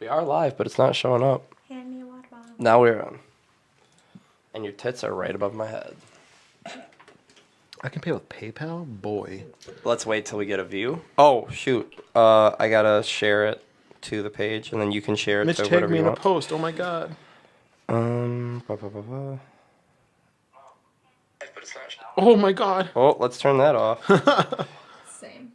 We are live, but it's not showing up. Hand me a water bottle. Now we're on. And your tits are right above my head. I can pay with PayPal? Boy. Let's wait till we get a view. Oh, shoot. I gotta share it to the page, and then you can share it Mitch, to tag whatever me you in a want. post. Oh my god. Oh my god. Oh, let's turn that off. Same.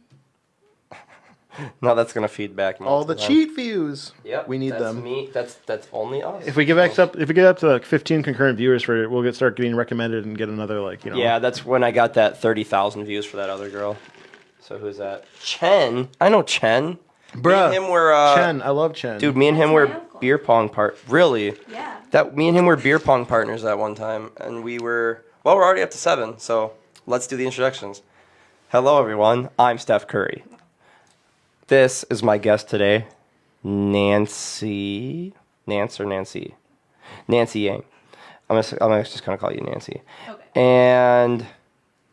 No, that's gonna feed back. All the cheat views. Yep, We need that's them. Me. That's only us. If we get up to like 15 concurrent viewers for it, we'll start getting recommended and get another Yeah, that's when I got that 30,000 views for that other girl. So who's that? Chen. I know Chen. Bruh. Me and him were Chen, I love Chen. Dude, me and him That's my were uncle. beer pong Really? Yeah. Me and him were beer pong partners at one time, and we're already up to 7, so let's do the introductions. Hello, everyone. I'm Steph Curry. This is my guest today, Nance or Nancy? Nancy Yang. I'm just gonna call you Nancy. Okay. And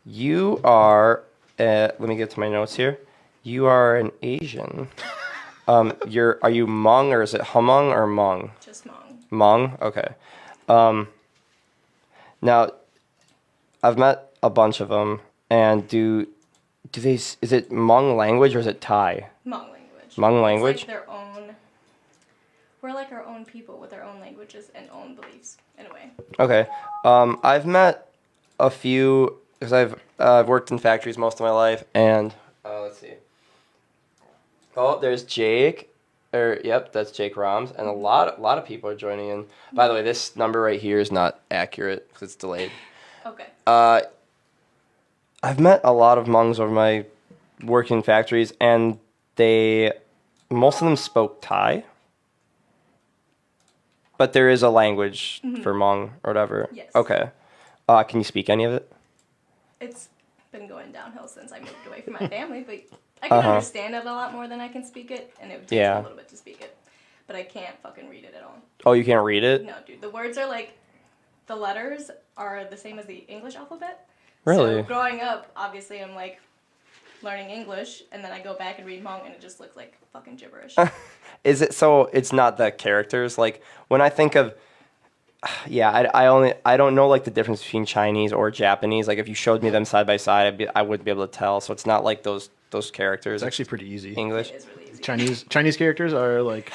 you are, let me get to my notes here. You are an Asian. Are you Hmong, or is it Hmong or Hmong? Just Hmong. Hmong? Okay. Now, I've met a bunch of them, and is it Hmong language or is it Thai? Hmong language. Hmong language? It's like their own. We're like our own people with our own languages and own beliefs, in a way. Okay. I've met a few, because I've worked in factories most of my life, and let's see. Oh, there's Jake. Yep, that's Jake Roms, and a lot of people are joining in. By the way, this number right here is not accurate because it's delayed. Okay. I've met a lot of Hmongs over my work in factories, and most of them spoke Thai. But there is a language for Hmong or whatever. Yes. Okay. Can you speak any of it? It's been going downhill since I moved away from my family, but I can understand it a lot more than I can speak it, and it would take me a little bit to speak it. But I can't fucking read it at all. Oh, you can't read it? No, dude. The words are like, the letters are the same as the English alphabet. Really? So growing up, obviously, I'm like learning English, and then I go back and read Hmong, and it just looks like fucking gibberish. Is it so? It's not the characters. Like when I think of, I don't know like the difference between Chinese or Japanese. Like if you showed me them side by side, I wouldn't be able to tell. So it's not like those characters. It's actually pretty easy. English. It is really easy. Chinese characters are like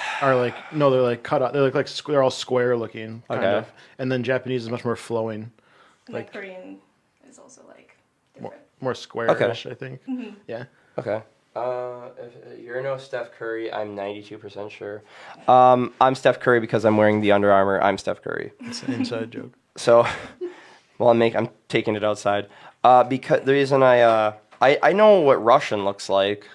no, they're like cut out. They're like they're all square looking kind of. And then Japanese is much more flowing. And like Korean is also like different. More squarish, I think. Mm-hmm. Yeah. Okay. If you're no Steph Curry, I'm 92% sure. I'm Steph Curry because I'm wearing the Under Armour. I'm Steph Curry. It's an inside joke. So, well, I'm taking it outside. Because the reason I know what Russian looks like,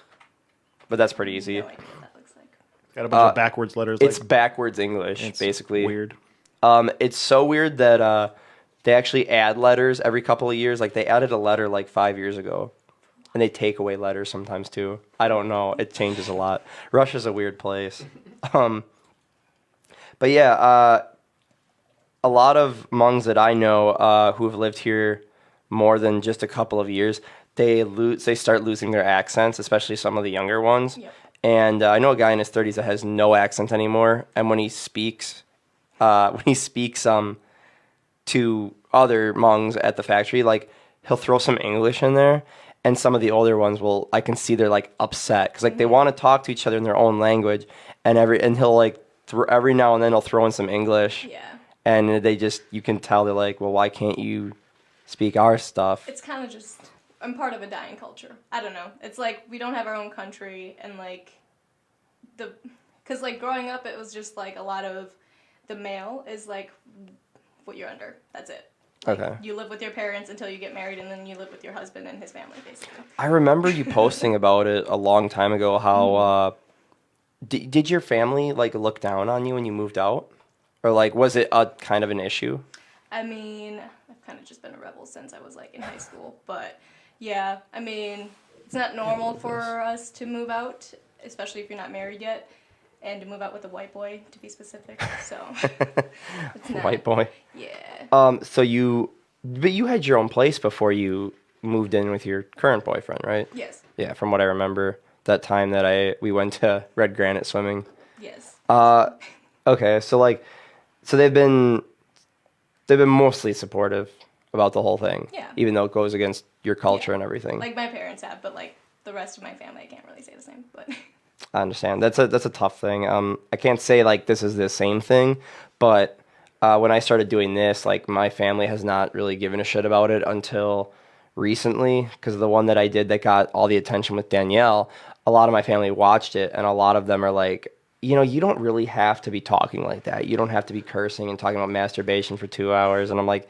but that's pretty easy. No idea what that looks like. Got a bunch of backwards letters. It's backwards English, it's basically. Weird. It's so weird that they actually add letters every couple of years. Like they added a letter like 5 years ago. And they take away letters sometimes too. I don't know. It changes a lot. Russia's a weird place. But yeah, a lot of Hmongs that I know who have lived here more than just a couple of years, they start losing their accents, especially some of the younger ones. Yep. And I know a guy in his 30s that has no accent anymore. And when he speaks to other Hmongs at the factory, like he'll throw some English in there. And some of the older ones I can see they're like upset because like they want to talk to each other in their own language, and he'll like every now and then he'll throw in some English. Yeah. And you can tell they're like, well, why can't you speak our stuff? It's kind of just, I'm part of a dying culture. I don't know. It's like we don't have our own country, and like because like growing up it was just like a lot of the male is like what you're under. That's it. Like, Okay. You live with your parents until you get married, and then you live with your husband and his family, basically. I remember you posting about it a long time ago. How did your family like look down on you when you moved out, or like was it a kind of an issue? I mean, I've kind of just been a rebel since I was like in high school, but yeah, I mean, it's not normal for us to move out, especially if you're not married yet, and to move out with a white boy, to be specific. So it's not, White boy. Yeah. But you had your own place before you moved in with your current boyfriend, right? Yes. Yeah, from what I remember, that time that we went to Red Granite swimming. Yes. Okay, so like, so they've been mostly supportive about the whole thing. Yeah. Even though it goes against your culture Yeah. and everything. Like my parents have, but like the rest of my family, I can't really say the same. But I understand. That's a tough thing. I can't say like this is the same thing, but when I started doing this, like my family has not really given a shit about it until recently, because the one that I did that got all the attention with Danielle, a lot of my family watched it, and a lot of them are like, you don't really have to be talking like that. You don't have to be cursing and talking about masturbation for 2 hours. And I'm like,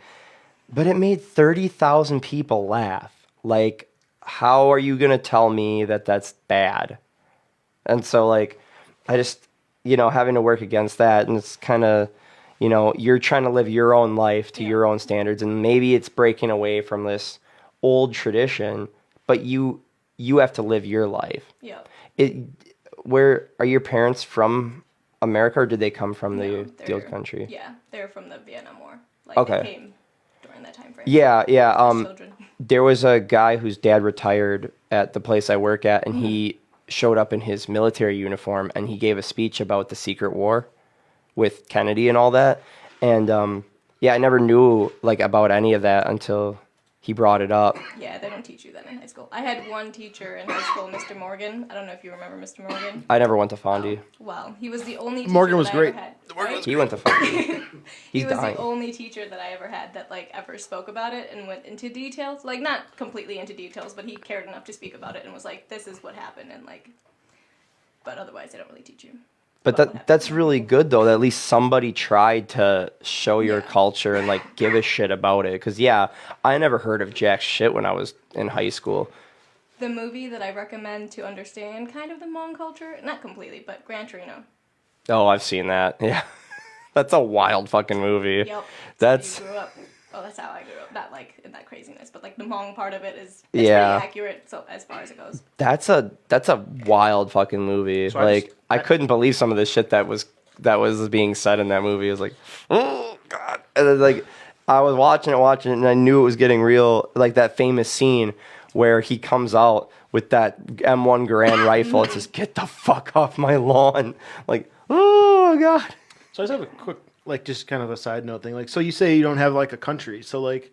but it made 30,000 people laugh. Like, how are you going to tell me that that's bad? And so, like, I just, having to work against that. And it's kind of, you're trying to live your own life to your own standards. And maybe it's breaking away from this old tradition, but you have to live your life. yeah. Where are your parents from? America, or did they come from the old they're- country? Yeah, they're from the Vietnam War. Like Okay. they came during that time frame. Yeah. As children. There was a guy whose dad retired at the place I work at, and he showed up in his military uniform, and he gave a speech about the secret war with Kennedy and all that. And I never knew like about any of that until he brought it up. Yeah, they don't teach you that in high school. I had one teacher in high school, Mr. Morgan. I don't know if you remember Mr. Morgan. I never went to Fondy. Well, he was the only teacher Morgan was that great. I ever had. Right? He went to Fondy. He He's was dying. the only teacher that I ever had that like ever spoke about it and went into details. Like not completely into details, but he cared enough to speak about it and was like, "This is what happened," and like. But otherwise, they don't really teach you. But that's really good though. That at least somebody tried to show your Yeah. culture and like give a shit about it. Because I never heard of jack shit when I was in high school. The movie that I recommend to understand kind of the Hmong culture, not completely, but Gran Torino. Oh, I've seen that. Yeah, that's a wild fucking movie. Yep. That's How you grew up. Oh, that's how I grew up. Not like in that craziness, but like the Hmong part of it is Yeah. pretty accurate. So as far as it goes. that's a wild fucking movie. So I couldn't believe some of the shit that was being said in that movie. It was like, oh god, and then, like I was watching it, and I knew it was getting real. Like that famous scene where he comes out with that M1 Garand rifle. It says, "Get the fuck off my lawn!" Like, oh god. So I just have a quick, like, just kind of a side note thing. Like, so you say you don't have like a country. So like,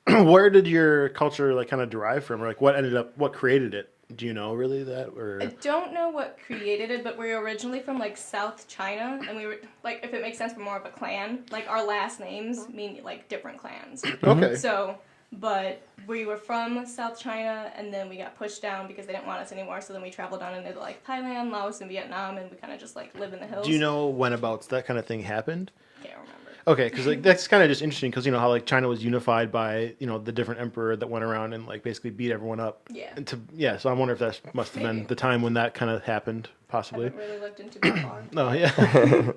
where did your culture like kind of derive from, or like what created it? Do you know really that, or? I don't know what created it, but we were originally from like South China, and we were like, if it makes sense, we're more of a clan. Like our last names mean like different clans. Okay. So, but we were from South China, and then we got pushed down because they didn't want us anymore. So then we traveled down into like Thailand, Laos, and Vietnam, and we kind of just like live in the hills. Do you know when about that kind of thing happened? Can't remember. Okay, because like that's kind of just interesting because you know how like China was unified by the different emperor that went around and like basically beat everyone up. Yeah. And so I wonder if that must have been Maybe. the time when that kind of happened, I possibly. haven't really looked into that far. No, yeah.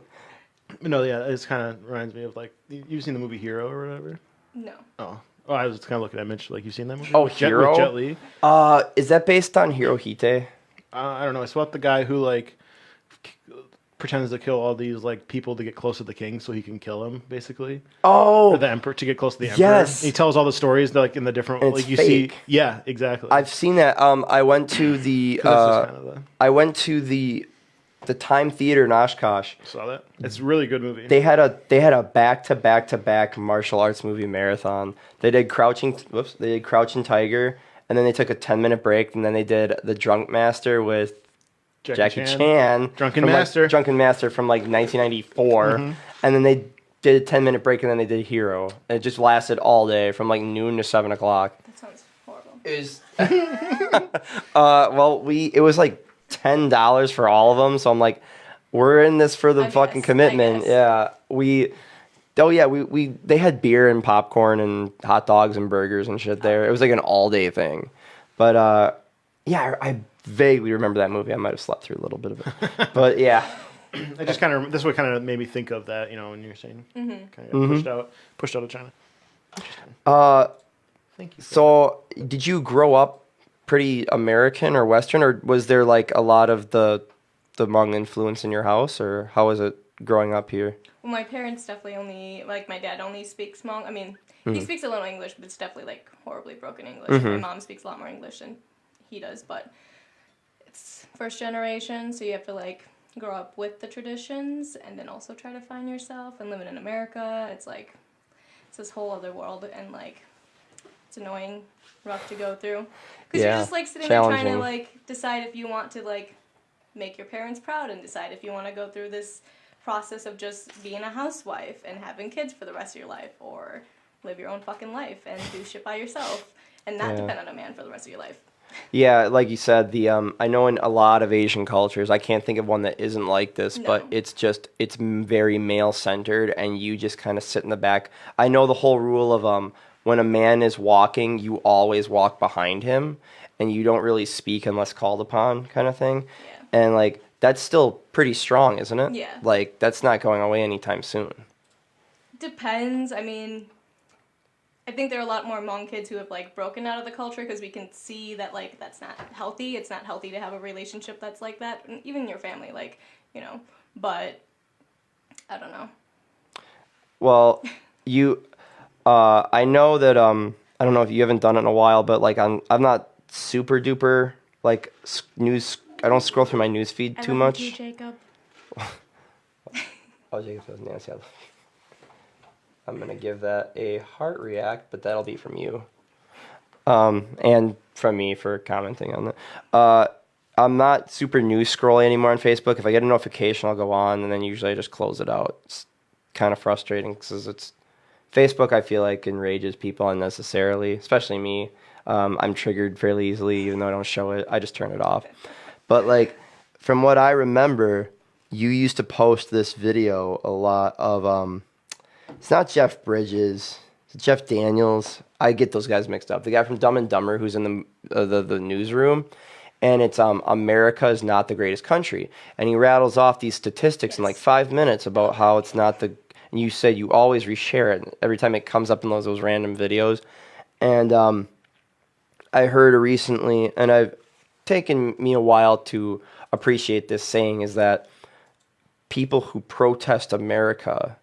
No, yeah, it kind of reminds me of like you've seen the movie Hero or whatever. No. Oh, I was kind of looking at Mitch like you've seen that movie. Oh, With Hero? with Jet Li. Is that based on Hirohite? I don't know. It's about the guy who like pretends to kill all these like people to get close to the king so he can kill him, basically. Oh, Or the emperor to get close to the emperor. Yes. And he tells all the stories like in the different And like it's you see. fake. Yeah, exactly. I've seen that. I went to the 'Cause this is kind of I went to the Time Theater in Oshkosh. saw that. It's a really good movie. They had a back martial arts movie marathon. They did Crouching Tiger, and then they took a 10-minute break, and then they did The Drunk Master with Jackie Chan. Drunken Master. Drunken Master from like 1994. And then they did a 10-minute break, and then they did Hero. And it just lasted all day from like noon to 7 o'clock. That sounds horrible. It was like $10 for all of them, so I'm like, we're in this for the I fucking guess, commitment. I guess. Yeah, they had beer and popcorn and hot dogs and burgers and shit there. It was like an all day thing. But I vaguely remember that movie. I might have slept through a little bit of it. But yeah. I just kind of this is what kind of made me think of that, when you're saying kind of pushed out of China. Thank you. So did you grow up pretty American or Western, or was there like a lot of the Hmong influence in your house, or how was it growing up here? Well, my parents definitely only, like, my dad only speaks Hmong. I mean, he speaks a little English, but it's definitely, like, horribly broken English. My mom speaks a lot more English than he does, but it's first generation, so you have to, like, grow up with the traditions and then also try to find yourself. And living in America, it's like, it's this whole other world, and like, it's annoying, rough to go through. Because you're just like sitting there trying to like decide if you want to like make your parents proud and decide if you want to go through this process of just being a housewife and having kids for the rest of your life, or live your own fucking life and do shit by yourself and not depend on a man for the rest of your life. Yeah, like you said, the I know in a lot of Asian cultures, I can't think of one that isn't like this, No. but it's very male centered, and you just kind of sit in the back. I know the whole rule of when a man is walking, you always walk behind him, and you don't really speak unless called upon, kind of thing. Yeah. And like that's still pretty strong, isn't it? Yeah. Like that's not going away anytime soon. Depends. I mean, I think there are a lot more Hmong kids who have like broken out of the culture, because we can see that like that's not healthy. It's not healthy to have a relationship that's like that, and even in your family, like, you know. But I don't know. Well, I know that I don't know if you haven't done it in a while, but like I'm not super duper like news. I don't scroll through my news feed too much. You, Jacob. Oh, Jacob says Nance. Yeah. I'm gonna give that a heart react, but that'll be from you, and from me for commenting on that. I'm not super news scrolling anymore on Facebook. If I get a notification, I'll go on, and then usually I just close it out. It's kind of frustrating because it's Facebook. I feel like enrages people unnecessarily, especially me. I'm triggered fairly easily, even though I don't show it. I just turn it off. But like, from what I remember, you used to post this video a lot of it's not Jeff Bridges. It's Jeff Daniels. I get those guys mixed up. The guy from Dumb and Dumber who's in the newsroom, and it's America is not the greatest country, and he rattles off these statistics in like 5 minutes about how it's not the. And you said you always reshare it every time it comes up in those random videos, and I heard recently, and I've taken me a while to appreciate this saying, is that people who protest America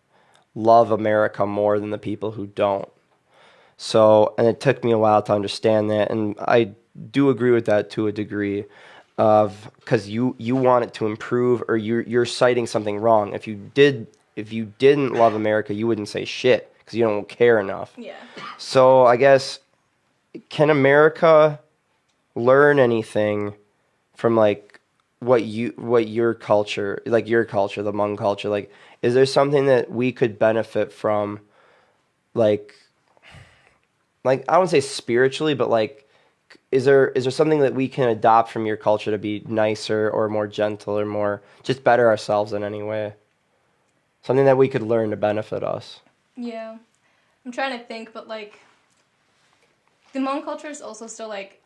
love America more than the people who don't. So, and it took me a while to understand that, and I do agree with that to a degree, of because you want it to improve, or you're citing something wrong. If you didn't love America, you wouldn't say shit because you don't care enough. Yeah. So I guess, can America learn anything from like what your culture, the Hmong culture, like, is there something that we could benefit from, like I don't say spiritually, but like, is there something that we can adopt from your culture to be nicer or more gentle or more just better ourselves in any way? Something that we could learn to benefit us. Yeah. I'm trying to think, but like, the Hmong culture is also still like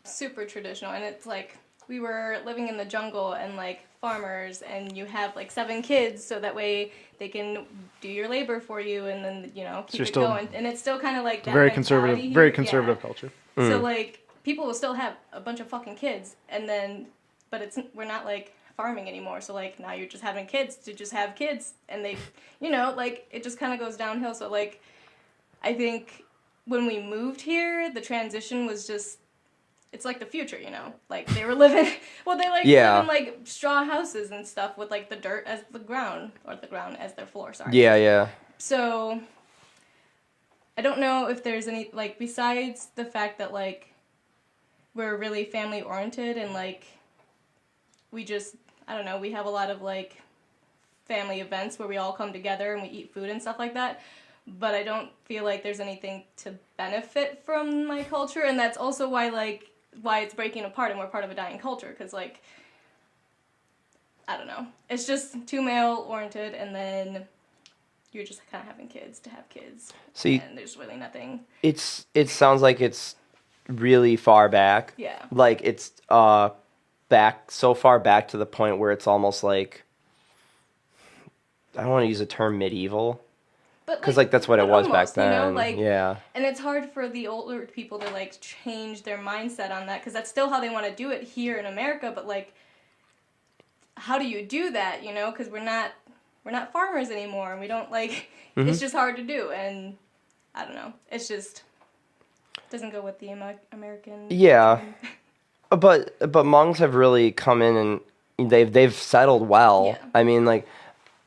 super traditional, and it's like we were living in the jungle and like farmers, and you have like 7 kids so that way they can do your labor for you, and then, you know, keep it going. And it's still kind of like that very mentality here. very conservative culture. So like people will still have a bunch of fucking kids, and then but we're not like farming anymore. So like now you're just having kids to just have kids, and they, you know, like it just kind of goes downhill. So like I think when we moved here, the transition was just, it's like the future, you know? Like, they were living, live in, like, straw houses and stuff with, like, the dirt as the ground, or the ground as their floor, sorry. Yeah, yeah. So, I don't know if there's any, like, besides the fact that, like, we're really family-oriented, and, like, we just, I don't know, we have a lot of, like, family events where we all come together and we eat food and stuff like that. But I don't feel like there's anything to benefit from my culture, and that's also why it's breaking apart and we're part of a dying culture, because, like, I don't know. It's just too male-oriented, and then you're just kind of having kids to have kids, and there's really nothing. It sounds like it's really far back. Yeah. Like, it's so far back to the point where it's almost like, I don't want to use the term medieval. Because, like, that's what it was back then. You know, like, yeah. And it's hard for the older people to, like, change their mindset on that, because that's still how they want to do it here in America, but, like, how do you do that, you know? Because we're not farmers anymore, and we don't, like, it's just hard to do, and I don't know. It's just, doesn't go with the American... Yeah. But Hmongs have really come in and they've settled well. Yeah. I mean, like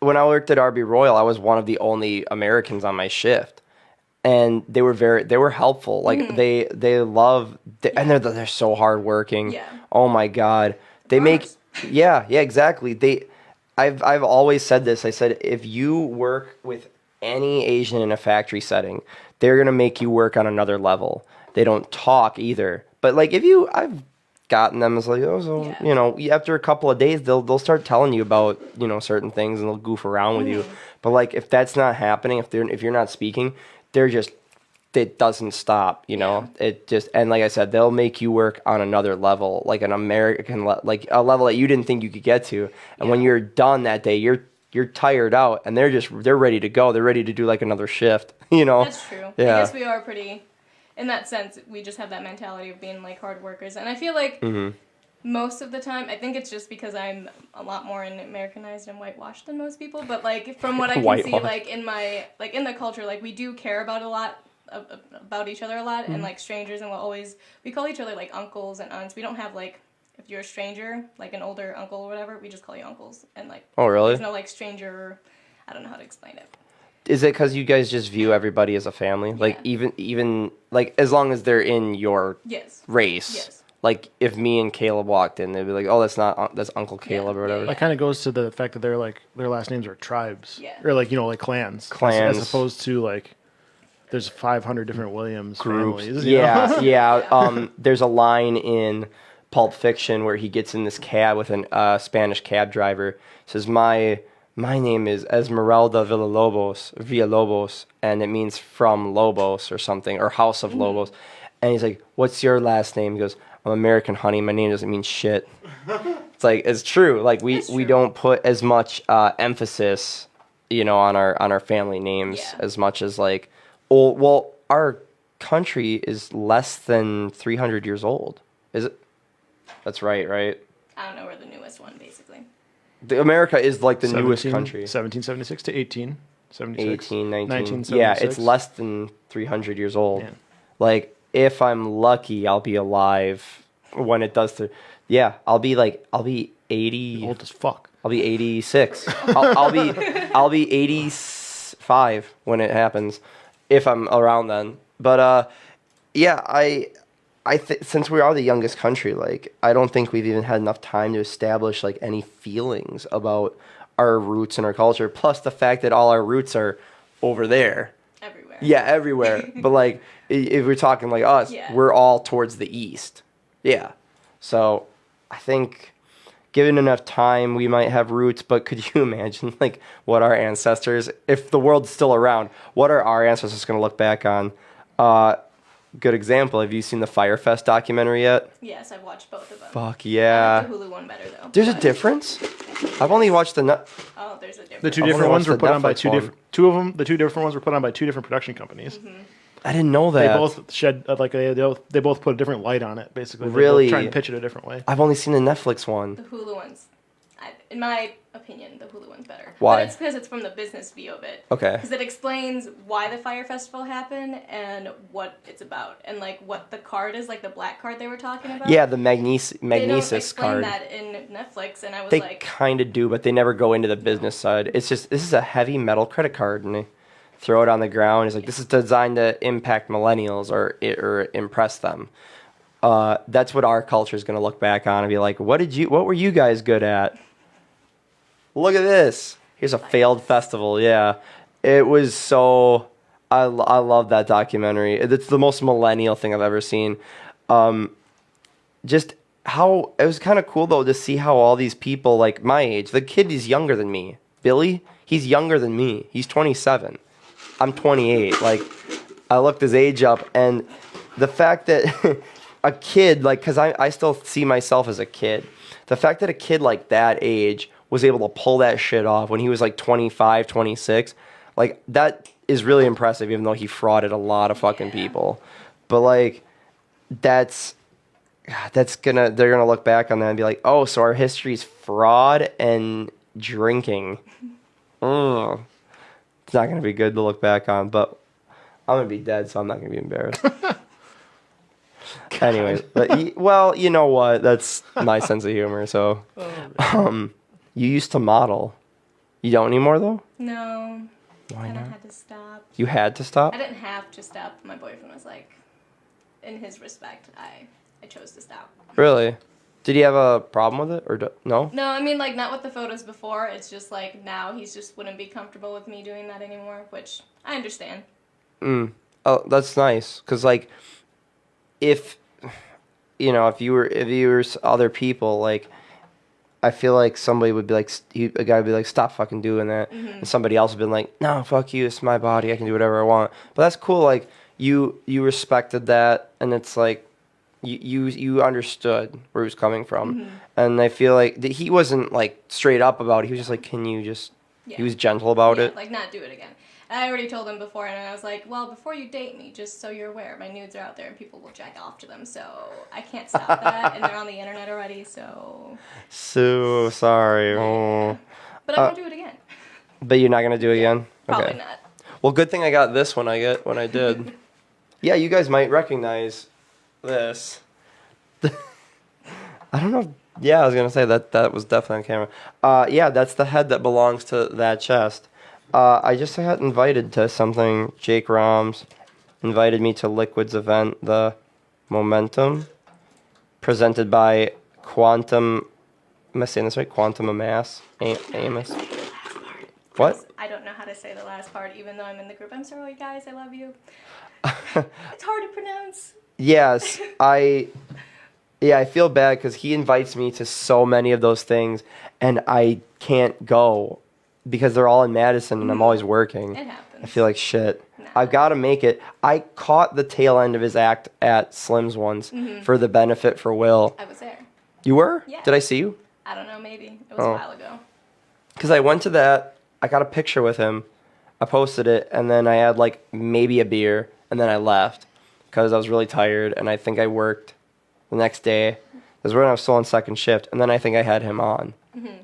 when I worked at RB Royal, I was one of the only Americans on my shift, and they were helpful. Like they love and they're so hardworking. Yeah. Oh my God, they make Farmers. yeah exactly. I've always said this. I said if you work with any Asian in a factory setting, they're gonna make you work on another level. They don't talk either. But like I've gotten them as like, oh, so Yeah. you know, after a couple of days they'll start telling you about, you know, certain things, and they'll goof around with you. But like if that's not happening, if you're not speaking, they're just it doesn't stop, you know. It just, and like I said, they'll make you work on another level, like an American like a level that you didn't think you could get to. And when you're done that day, you're tired out, and they're ready to go. They're ready to do like another shift, you know. That's true. Yeah. I guess we are pretty, in that sense, we just have that mentality of being like hard workers. And I feel like most of the time, I think it's just because I'm a lot more Americanized and whitewashed than most people. But like from what I can see, Whitewashed. like in the culture, like we do care about about each other a lot, and like strangers, and we call each other like uncles and aunts. We don't have like, if you're a stranger, like an older uncle or whatever, we just call you uncles. And like, Oh, really? there's no like stranger, I don't know how to explain it. Is it because you guys just view everybody as a family? Like even like as long as they're in your Yes. race. Yes. Like if me and Caleb walked in, they'd be like, "Oh, that's Uncle Caleb or whatever." Yeah. That kind of goes to the fact that they're like their last names are tribes, Yeah. or like, you know, like clans, Clans. as opposed to like there's 500 different Williams Groups. families. You know? Yeah, yeah. There's a line in Pulp Fiction where he gets in this cab with a Spanish cab driver. Says, "My name is Esmeralda Villalobos, and it means from Lobos or something, or House of Lobos." And he's like, "What's your last name?" He goes, "I'm American, honey. My name doesn't mean shit." It's like, it's true. Like we true. don't put as much emphasis, you know, on our family names as much as like, well, our country is less than 300 years old. Is it? That's right? I don't know, we're the newest one, basically. America is like the newest country. 1776 to 1876. 18, 19. 1976. Yeah, it's less than 300 years old. Yeah. Like, if I'm lucky, I'll be alive when it does. I'll be 80. Old as fuck. I'll be 86. I'll be 85 when it happens, if I'm around then. But since we are the youngest country, like I don't think we've even had enough time to establish like any feelings about our roots and our culture. Plus the fact that all our roots are over there. Everywhere. Yeah, everywhere. But like if we're talking like us, we're all towards the east. Yeah. So I think given enough time, we might have roots. But could you imagine like what our ancestors, if the world's still around, what are our ancestors going to look back on? Good example. Have you seen the Firefest documentary yet? Yes, I've watched both of them. Fuck I yeah. like the Hulu one better though. There's a difference? I've only watched Oh, there's a difference. The two I've different only ones were watched the put on by Netflix two one. different. Two of them, the two different ones were put on by two different production companies. I didn't know They that. both shed they both put a different light on it. Basically, they Really? both try and pitch it a different way. I've only seen the Netflix The one. Hulu one's, in my opinion, the Hulu one's better. Why? But it's because it's from the business view of it. Okay. Because it explains why the Fire Festival happened and what it's about. And, like, what the card is, like the black card they were talking about. Yeah, the They don't Magnesis explain card. that in Netflix, and I was They like... kind of do, but they never go into the business side. It's just, this is a heavy metal credit card, and they throw it on the ground. It's like, this is designed to impact millennials or impress them. That's what our culture is going to look back on and be like, what were you guys good at? Look at this. Here's a failed festival. Yeah. It was so, I love that documentary. It's the most millennial thing I've ever seen. Just how, it was kind of cool though to see how all these people like my age, the kid is younger than me. Billy, he's younger than me. He's 27. I'm 28. Like, I looked his age up, and the fact that a kid, like, because I still see myself as a kid, the fact that a kid like that age was able to pull that shit off when he was like 25, 26, like, that is really impressive, even though he frauded a lot of fucking people. But, like, they're gonna look back on that and be like, oh, so our history's fraud and drinking. It's not gonna be good to look back on, but I'm gonna be dead, so I'm not gonna be embarrassed. Anyways, but well, you know what? That's my sense of humor. So, you used to model. You don't anymore though. No. Why Kind of not? had to stop. You had to stop. I didn't have to stop. My boyfriend was like, in his respect, I chose to stop. Really? Did he have a problem with it or no? No, I mean, like, not with the photos before. It's just, like, now he's just wouldn't be comfortable with me doing that anymore, which I understand. Oh, that's nice. Cause like, if if you were other people, like, I feel like somebody would be like, a guy would be like, stop fucking doing that, and somebody else would be like, no, fuck you, it's my body, I can do whatever I want. But that's cool. Like, you respected that, and it's like, you understood where he was coming from, and I feel like he wasn't like straight up about it. He was just like, can you just? Yeah. He was gentle about it. Like, not do it again. I already told him before, and I was like, well, before you date me, just so you're aware, my nudes are out there, and people will jack off to them, so I can't stop that, and they're on the internet already, so... So sorry. Oh. But I won't do it again. But you're not gonna do it again? Probably Okay. not. Well, good thing I got this when I did. Yeah, you guys might recognize this. I don't know. Yeah, I was gonna say that was definitely on camera. Yeah, that's the head that belongs to that chest. I just got invited to something. Jake Roms invited me to Liquid's event, the Momentum, presented by Quantum. Am I saying this right? Quantum Amass. Amos. What? I don't know how to say the last part, even though I'm in the group. I'm sorry, guys. I love you. It's hard to pronounce. Yes, I feel bad because he invites me to so many of those things, and I can't go because they're all in Madison, and I'm always working. It happens. I feel like shit. Nah. I've got to make it. I caught the tail end of his act at Slim's once for the benefit for Will. I was there. You were? Yeah. Did I see you? I don't know, maybe. It was a while ago. Because I went to that. I got a picture with him. I posted it, and then I had like maybe a beer, and then I left because I was really tired, and I think I worked the next day. It was when I was still on second shift, and then I think I had him on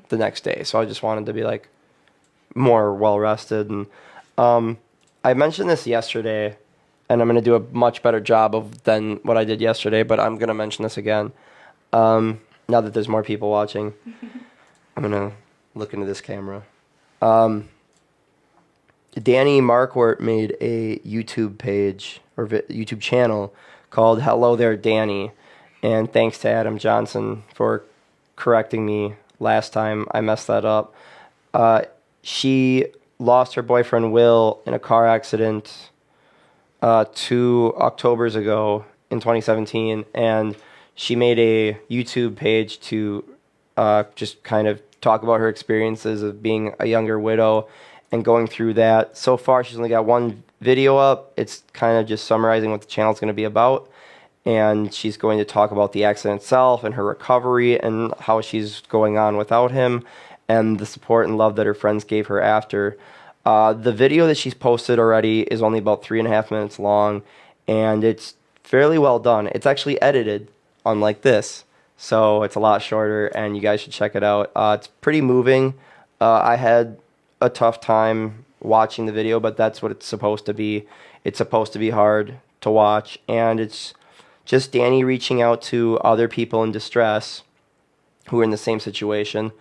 the next day. So I just wanted to be like more well rested. And I mentioned this yesterday, and I'm gonna do a much better job than what I did yesterday. But I'm gonna mention this again now that there's more people watching. I'm gonna look into this camera. Danny Marquardt made a YouTube page or YouTube channel called Hello There Danny, and thanks to Adam Johnson for correcting me last time I messed that up. She lost her boyfriend Will in a car accident 2 Octobers ago in 2017, and she made a YouTube page to just kind of talk about her experiences of being a younger widow and going through that. So far, she's only got one video up. It's kind of just summarizing what the channel's going to be about. And she's going to talk about the accident itself and her recovery and how she's going on without him and the support and love that her friends gave her after. The video that she's posted already is only about 3.5 minutes long, and it's fairly well done. It's actually edited unlike this, so it's a lot shorter, and you guys should check it out. It's pretty moving. I had a tough time watching the video, but that's what it's supposed to be. It's supposed to be hard to watch, and it's just Danny reaching out to other people in distress who are in the same situation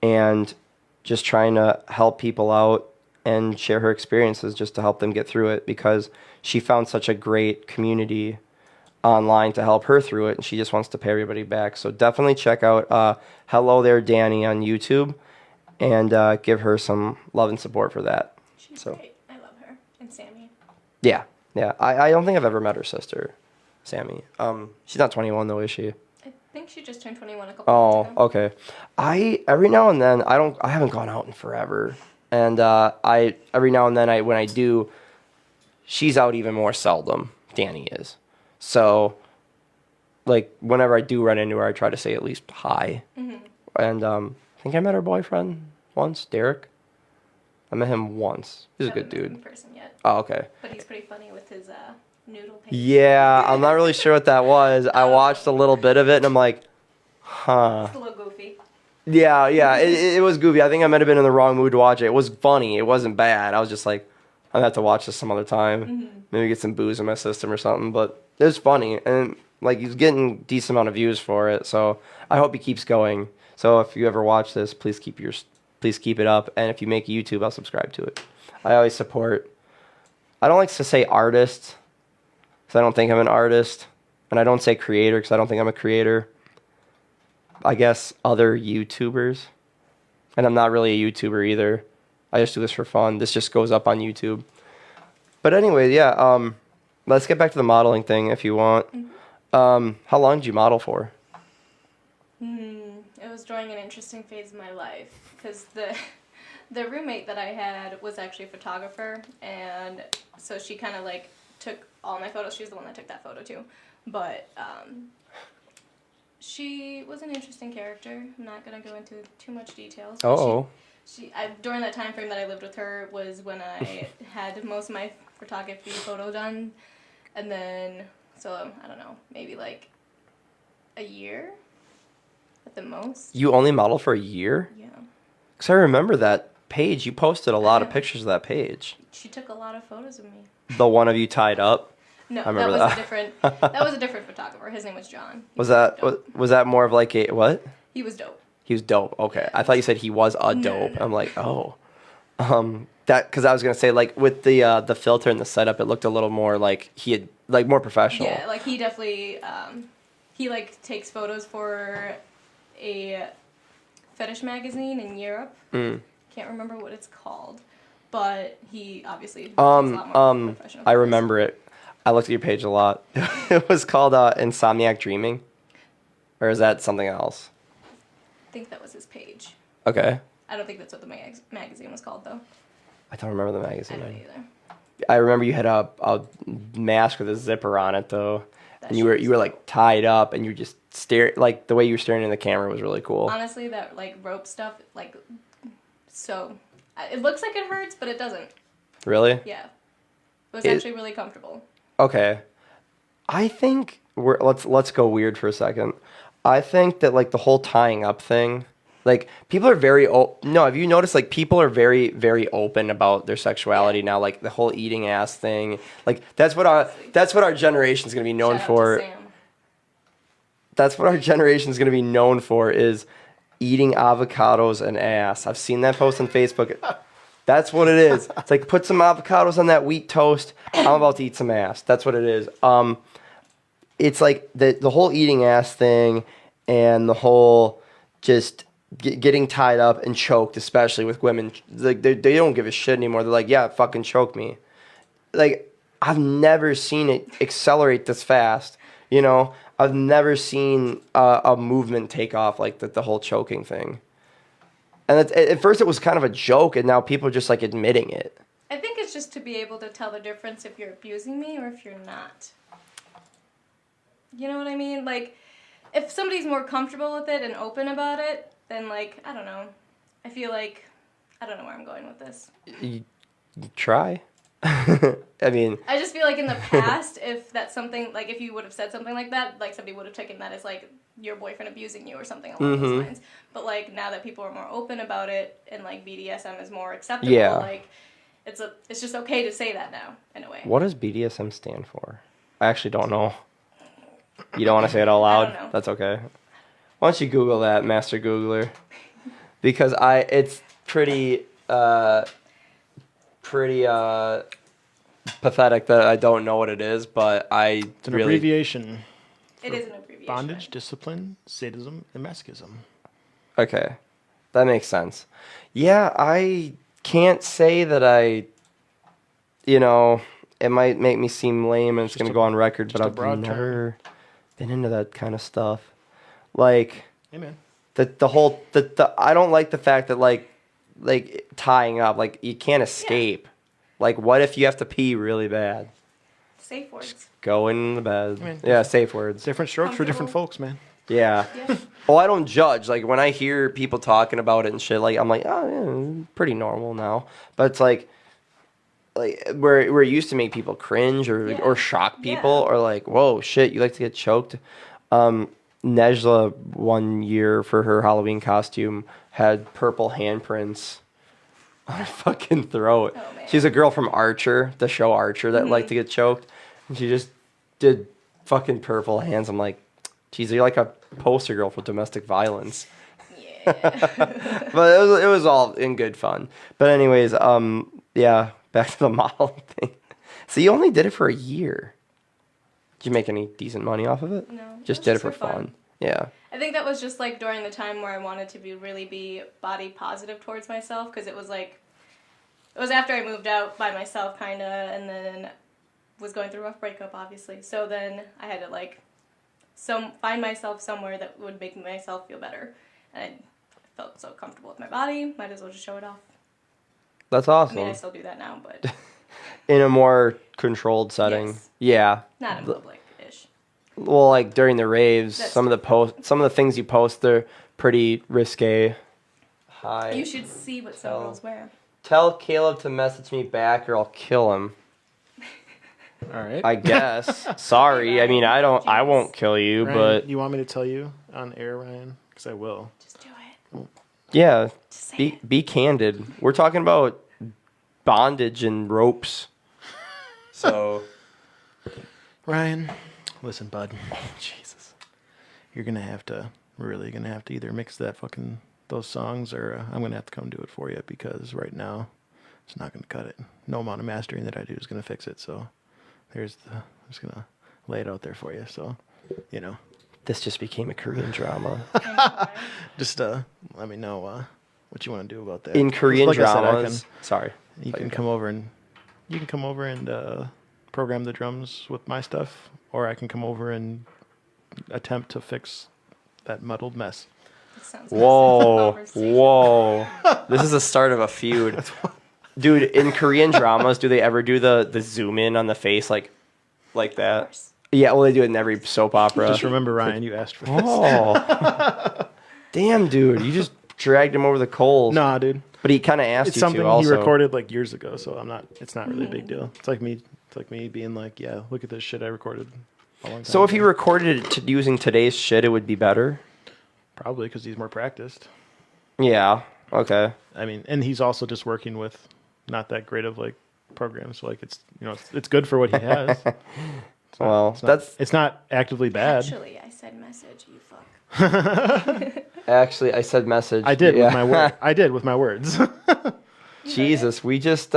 and just trying to help people out and share her experiences just to help them get through it, because she found such a great community online to help her through it, and she just wants to pay everybody back. So definitely check out Hello There Danny on YouTube and give her some love and support for that. She's great. I love her. And Sammy. Yeah. I don't think I've ever met her sister, Sammy. She's not 21 though, is she? I think she just turned 21 a couple months ago. Okay. Every now and then I haven't gone out in forever, and every now and then when I do, she's out even more seldom. Danny is. So, like, whenever I do run into her, I try to say at least hi. And I think I met her boyfriend once, Derek. I met him once. He's a good Haven't met him dude. in person yet. Oh, okay. But he's pretty funny with his noodle paste. Yeah, I'm not really sure what that was. I watched a little bit of it, and I'm like, huh. It's a little goofy. Yeah, it was goofy. I think I might have been in the wrong mood to watch it. It was funny. It wasn't bad. I was just like, I'll have to watch this some other time. Maybe get some booze in my system or something. But it was funny, and Like, he's getting decent amount of views for it, so I hope he keeps going. So if you ever watch this, please keep it up. And if you make YouTube, I'll subscribe to it. I always support. I don't like to say artist, because I don't think I'm an artist. And I don't say creator, because I don't think I'm a creator. I guess other YouTubers. And I'm not really a YouTuber either. I just do this for fun. This just goes up on YouTube. But anyway, yeah, let's get back to the modeling thing if you want. How long did you model for? It was during an interesting phase of my life because the roommate that I had was actually a photographer, and so she kind of like took all my photos. She's the one that took that photo too, but she was an interesting character. I'm not gonna go into too much details. Oh. During that time frame that I lived with her was when I had most of my photography photo done, and then so I don't know, maybe like a year at the most. You only modeled for a year? Yeah. Because I remember that page. You posted a lot of pictures of that page. She took a lot of photos of me. The one of you tied up? No, I that remember was that. a different. That was a different photographer. His name was John. Was that more of like a what? He was dope. He was dope. Okay, I thought you said he was a dope. No. I'm like, oh, that because I was gonna say like with the filter and the setup, it looked a little more like he had like more professional. Yeah, like he definitely he like takes photos for a fetish magazine in Europe. Can't remember what it's called, but he obviously takes a lot more professional I photos. remember it. I looked at your page a lot. It was called Insomniac Dreaming, or is that something else? I think that was his page. Okay. I don't think that's what the magazine was called though. I don't remember the I magazine. don't either. I remember you had a mask with a zipper on it though, That and you were shit was like tied up, and you just stare like the way you were staring in the camera was really cool. Honestly, that like rope stuff, like, so it looks like it hurts, but it doesn't. Really? Yeah, it was actually really comfortable. Okay. I think let's go weird for a second. I think that like the whole tying up thing, like people are very no, have you noticed like people are very very open about their sexuality now, like the whole eating ass thing. Like that's what our generation's going to be known Shout out for. to Sam. That's what our generation's going to be known for is eating avocados and ass. I've seen that post on Facebook. That's what it is. It's like put some avocados on that wheat toast. I'm about to eat some ass. That's what it is. It's like the whole eating ass thing and the whole just getting tied up and choked, especially with women. Like they don't give a shit anymore. They're like, yeah, fucking choke me. Like I've never seen it accelerate this fast. You know, I've never seen a movement take off like the whole choking thing. And at first it was kind of a joke, and now people are just like admitting it. I think it's just to be able to tell the difference if you're abusing me or if you're not. You know what I mean? Like, if somebody's more comfortable with it and open about it, then, like, I don't know. I feel like, I don't know where I'm going with this. You try. I mean, I just feel like in the past, if that's something, like, if you would have said something like that, like, somebody would have taken that as, like, your boyfriend abusing you or something along those lines. But, like, now that people are more open about it and, like, BDSM is more acceptable, Yeah. like, it's just okay to say that now, in a way. what does BDSM stand for? I actually don't know. You don't want to say it out loud? I don't know. That's okay. Why don't you Google that, Master Googler? Because it's pretty pathetic that I don't know what it is, but It's an abbreviation. It is an abbreviation. Bondage, discipline, sadism, and masochism. Okay, that makes sense. Yeah, I can't say that it might make me seem lame and it's going to go on record, but I've never been into that kind of stuff. Like, Amen. I don't like the fact that like tying up, like you can't escape. Like, what if you have to pee really bad? Safe words. Go in the bed. I mean, yeah, safe words. Different strokes for different Comfortable. folks, man. Yeah. Yeah. Well, I don't judge. Like, when I hear people talking about it and shit, like, I'm like, oh, yeah, pretty normal now. But it's like where it used to make people cringe or shock people or like, whoa, shit, you like to get choked. Nejla one year for her Halloween costume had purple handprints on her fucking throat. Oh, man. She's a girl from Archer, the show Archer, that liked to get choked. And she just did fucking purple hands. I'm like, geez, you're like a poster girl for domestic violence. Yeah. But it was all in good fun. But anyways, yeah, back to the modeling thing. So you only did it for a year. Did you make any decent money off of it? No. Just did it for fun. Yeah. I think that was just like during the time where I wanted to really be body positive towards myself, because it was after I moved out by myself kind of, and then was going through a rough breakup obviously. So then I had to like find myself somewhere that would make myself feel better. And I felt so comfortable with my body, might as well just show it off. That's awesome. I mean, I still do that now, but in a more controlled setting. Yes. Yeah. Not in public-ish. Well, like during the raves, That's some of the things you post, they're pretty risque. Hi. You should see what some girls wear. Tell Caleb to message me back or I'll kill him. All right. I guess. Sorry. I mean, I won't kill you, Ryan, but you want me to tell you on air, Ryan? Because I will. Just do it. yeah, Just say it. be candid. We're talking about bondage and ropes. So, Ryan, listen, bud. Jesus, you're really gonna have to either mix those songs, or I'm gonna have to come do it for you, because right now it's not gonna cut it. No amount of mastering that I do is gonna fix it. So I'm just gonna lay it out there for you. So, this just became a Korean drama. just let me know what you want to do about that. In Korean Like I said, dramas. Sorry. you can come over and program the drums with my stuff, or I can come over and attempt to fix that muddled mess. That sounds Whoa. nice. Whoa. This is the start of a feud. Dude, in Korean dramas, do they ever do the zoom in on the face like Of that? course. Yeah, well, they do it in every soap opera. Just remember, Ryan, you asked for this. Oh. Damn, dude. You just dragged him over the coals. Nah, dude. But he kind of asked It's you something to also. he recorded like years ago, so it's not really a big deal. It's like me being like, yeah, look at this shit I recorded a long time So if he ago. recorded it using today's shit, it would be better? Probably because he's more practiced. Yeah. Okay. I mean, and he's also just working with not that great of like programs. So like it's good for what he has. Well, It's not actively bad. Actually, I said message, you fuck. Actually, I said message. I did Yeah. with my word. I did with my words. Jesus, we just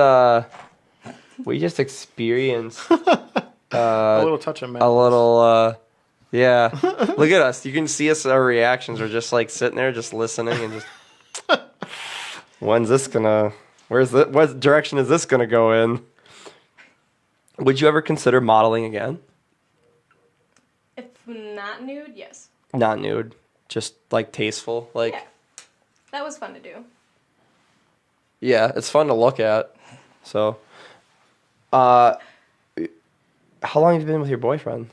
experienced A little touch on a little yeah. Look at us. You can see us. Our reactions are just like sitting there, just listening, and just. When's this gonna? What direction is this gonna go in? Would you ever consider modeling again? If not nude, yes. Not nude, just like tasteful, like. Yeah. That was fun to do. Yeah, it's fun to look at. So, how long have you been with your boyfriend?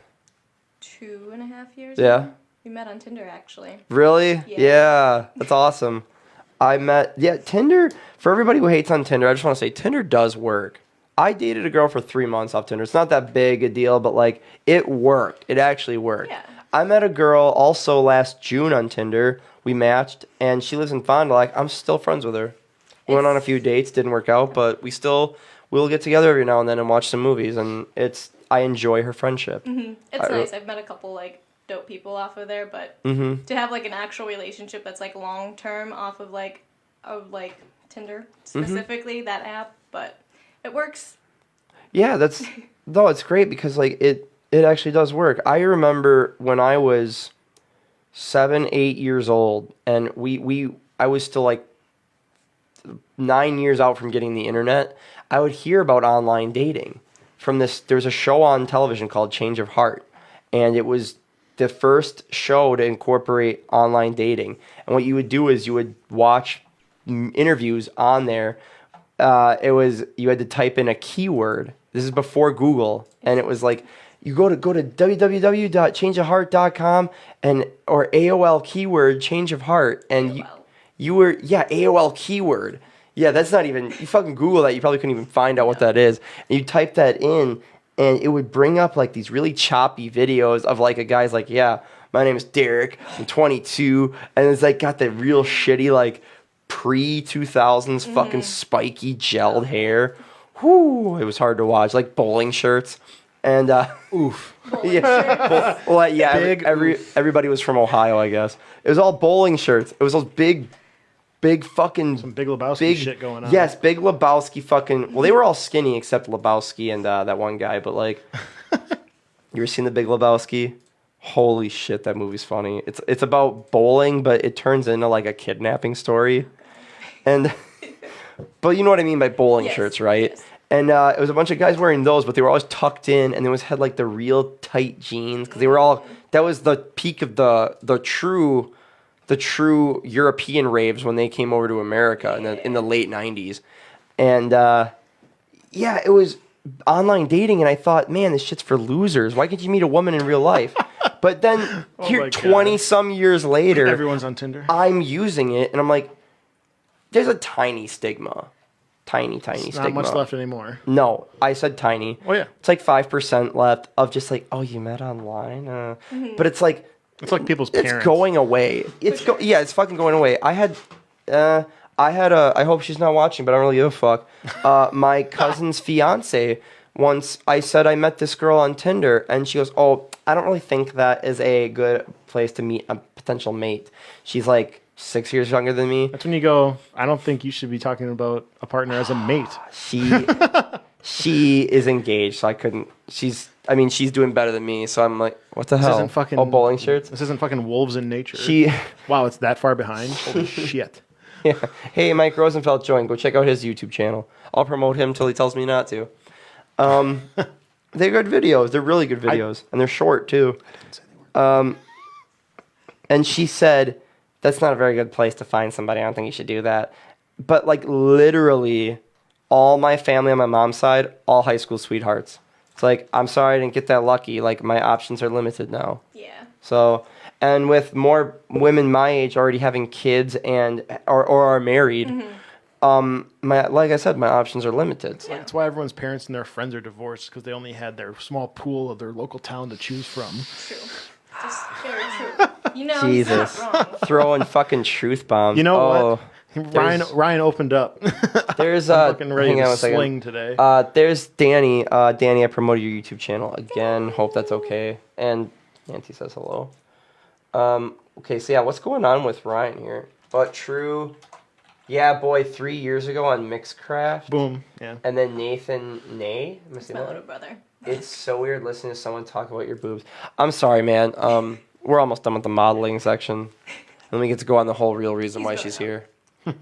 2.5 years. Yeah. now. We met on Tinder, actually. Really? Yeah. Yeah, that's awesome. Tinder, for everybody who hates on Tinder, I just want to say Tinder does work. I dated a girl for 3 months off Tinder. It's not that big a deal, but like it worked. It actually worked. Yeah. I met a girl also last June on Tinder. We matched, and she lives in Fond du Lac. I'm still friends with her. We went on a few dates, didn't work out, but we'll get together every now and then and watch some movies, and I enjoy her friendship. It's nice. I've met a couple like dope people off of there, but to have like an actual relationship that's like long term off of like Tinder specifically, that app, but it works. Yeah, it's great because like it actually does work. I remember when I was 7, 8 years old, and I was still like 9 years out from getting the internet. I would hear about online dating from this. There's a show on television called Change of Heart, and it was the first show to incorporate online dating. And what you would do is you would watch interviews on there. You had to type in a keyword. This is before Google, and it was like you go to www.changeofheart.com or AOL keyword change of heart, and AOL keyword. Yeah, that's not even, you fucking Google that, you probably couldn't even find out what that is. And you type that in, and it would bring up like these really choppy videos of like a guy's like, yeah, my name is Derek, I'm 22, and it's like got the real shitty like pre-2000s fucking spiky gelled hair. Whoo, it was hard to watch, like bowling shirts. And Oof. Bowling yeah, shirts. well, yeah, Big everybody was from Ohio, I guess. It was all bowling shirts. It was those big fucking Some Big Lebowski shit going on. Yes, Big Lebowski fucking. Well, they were all skinny except Lebowski and that one guy. But like, you ever seen the Big Lebowski? Holy shit, that movie's funny. It's about bowling, but it turns into like a kidnapping story. And but you know what I mean by bowling Yes, shirts, right? yes. And it was a bunch of guys wearing those, but they were always tucked in, and they always had like the real tight jeans because they were all. That was the peak of the true European raves when they came over to America in the late '90s, and yeah, it was online dating, and I thought, man, this shit's for losers. Why can't you meet a woman in real life? But then Oh here, my God. 20 some years later, Everyone's on Tinder. I'm using it, and I'm like, there's a tiny stigma. Tiny Not stigma. much left anymore. No, I said tiny. Oh, yeah. It's like 5% left of just like, oh, you met online? But it's like, It's like people's parents. it's going away. Yeah, it's fucking going away. I hope she's not watching, but I don't really give a fuck. My cousin's fiance, once I said I met this girl on Tinder, and she goes, oh, I don't really think that is a good place to meet a potential mate. She's like 6 years younger than me. That's when you go, I don't think you should be talking about a partner as a mate. She is engaged, so I couldn't. She's doing better than me, so I'm like, what the hell? Isn't fucking bowling shirts. This isn't fucking wolves in nature. She, Wow, it's that far behind. Holy shit. yeah. Hey, Mike Rosenfeld joined. Go check out his YouTube channel. I'll promote him till he tells me not to. They're good videos. They're really good videos, and they're short too. And she said, that's not a very good place to find somebody. I don't think you should do that. But like literally, all my family on my mom's side, all high school sweethearts. It's like, I'm sorry I didn't get that lucky. Like my options are limited now. Yeah. So, and with more women my age already having kids and or are married, like I said, my options are limited. That's why everyone's parents and their friends are divorced, because they only had their small pool of their local town to choose from. True. Just very true. You know, Jesus, he's not wrong. throwing fucking truth bombs. You know oh, what? there's- Ryan opened up. There's Fucking ready hang on to one second. sling today. There's Danny. Danny, I promoted your YouTube channel again. Hope that's okay. And Nancy says hello. Okay, so yeah, what's going on with Ryan here? But true. Yeah, boy, 3 years ago on Mixcraft. Boom. Yeah. And then Nathan Nay. Am I It's saying my that? little brother. It's so weird listening to someone talk about your boobs. I'm sorry, man. We're almost done with the modeling section. Then we get to go on the whole real reason He's why grown she's up. here.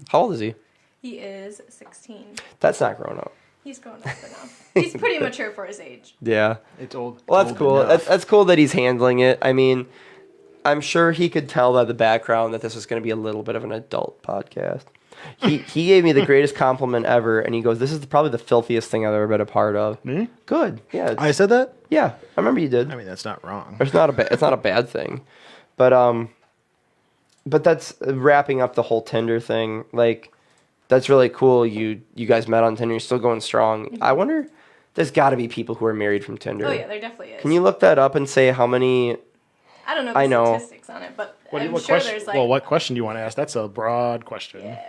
How old is he? He is 16. That's not grown up. He's grown up enough. He's pretty mature for his age. Yeah. It's old. Well, it's that's old cool. enough. That's cool that he's handling it. I mean, I'm sure he could tell by the background that this was going to be a little bit of an adult podcast. He gave me the greatest compliment ever, and he goes, "This is probably the filthiest thing I've ever been a part of." Me? Good. Yeah. I said that? Yeah. I remember you did. I mean, that's not wrong. It's not a bad thing, but that's wrapping up the whole Tinder thing. Like, that's really cool. You guys met on Tinder. You're still going strong. I wonder. There's got to be people who are married from Tinder. Oh yeah, there definitely is. Can you look that up and say how many? I don't know the I know. statistics on it, but What I'm sure question? there's like Well, what question do you want to ask? That's a broad question. yeah.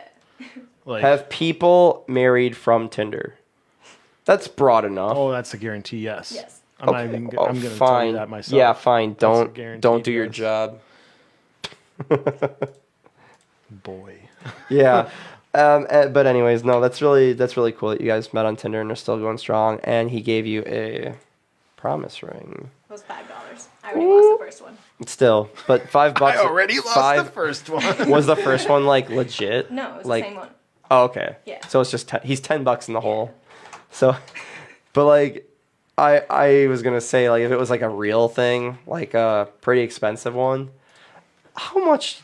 Like, Have people married from Tinder? That's broad enough. oh, that's a guarantee. Yes. Yes. I'm not even. I'm going to tell you that myself. Yeah, fine. That's a Don't guaranteed do your yes. job. Boy. Yeah. But anyways, no, that's really cool that you guys met on Tinder and are still going strong. And he gave you a promise ring. It was $5. I already lost the first one. Still, but $5. I already lost five, the first one. Was the first one like legit? No, it was like, the same one. Oh, okay. Yeah. So it's just he's $10 in the hole. So, but like, I was gonna say, like, if it was like a real thing, like a pretty expensive one, how much?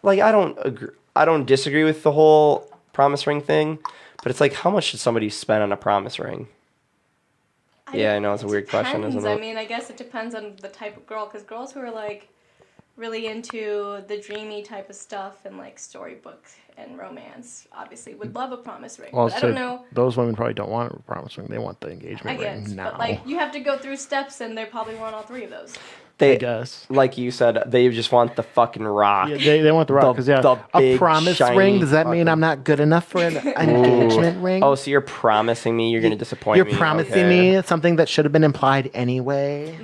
Like, I don't disagree with the whole promise ring thing, but it's like, how much should somebody spend on a promise ring? Yeah, I know it's a weird question, isn't it? I mean, I guess it depends on the type of girl, because girls who are like really into the dreamy type of stuff and like storybook and romance obviously would love a promise ring. Well, but I don't know. Those women probably don't want a promise ring. They want the I engagement guess, ring now. but like you have to go through steps, and they probably want all three of those. I guess. Like you said, they just want the fucking rock. Yeah, they want the rock because the a big, promise shiny ring. Does that mean fucking- I'm not good enough for an engagement ring? Oh, so you're promising me you're going to disappoint You're me? promising Okay. me something that should have been implied anyway.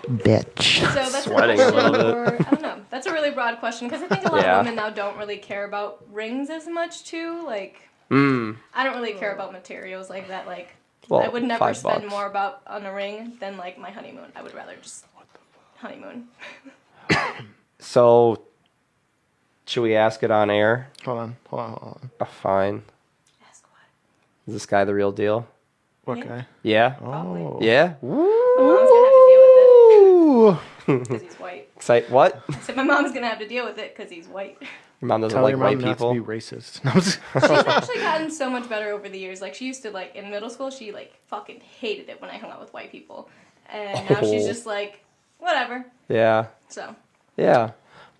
Bitch. So that's Sweating a a question little for, I don't know. That's a really broad question because I think a lot Yeah. of women now don't really care about rings as much too. Like, Mm. I don't really care about materials like that. Like, Well, I would never $5. spend more on a ring than like my honeymoon. I would rather just honeymoon. So, should we ask it on air? Hold on. Fine. Ask what? Is this guy the real deal? What Yeah. guy? Yeah? Probably. Oh. Yeah? My mom's gonna have to deal with Ooh. it because he's white. Excite what? I said my mom's gonna have to deal with it because he's white. Your mom doesn't Tell like your white mom people? not to be racist. No, I'm just- She's actually gotten so much better over the years. Like, she used to, like, in middle school, she, like, fucking hated it when I hung out with white people. And now she's Oh. just like, whatever. Yeah. So, Yeah.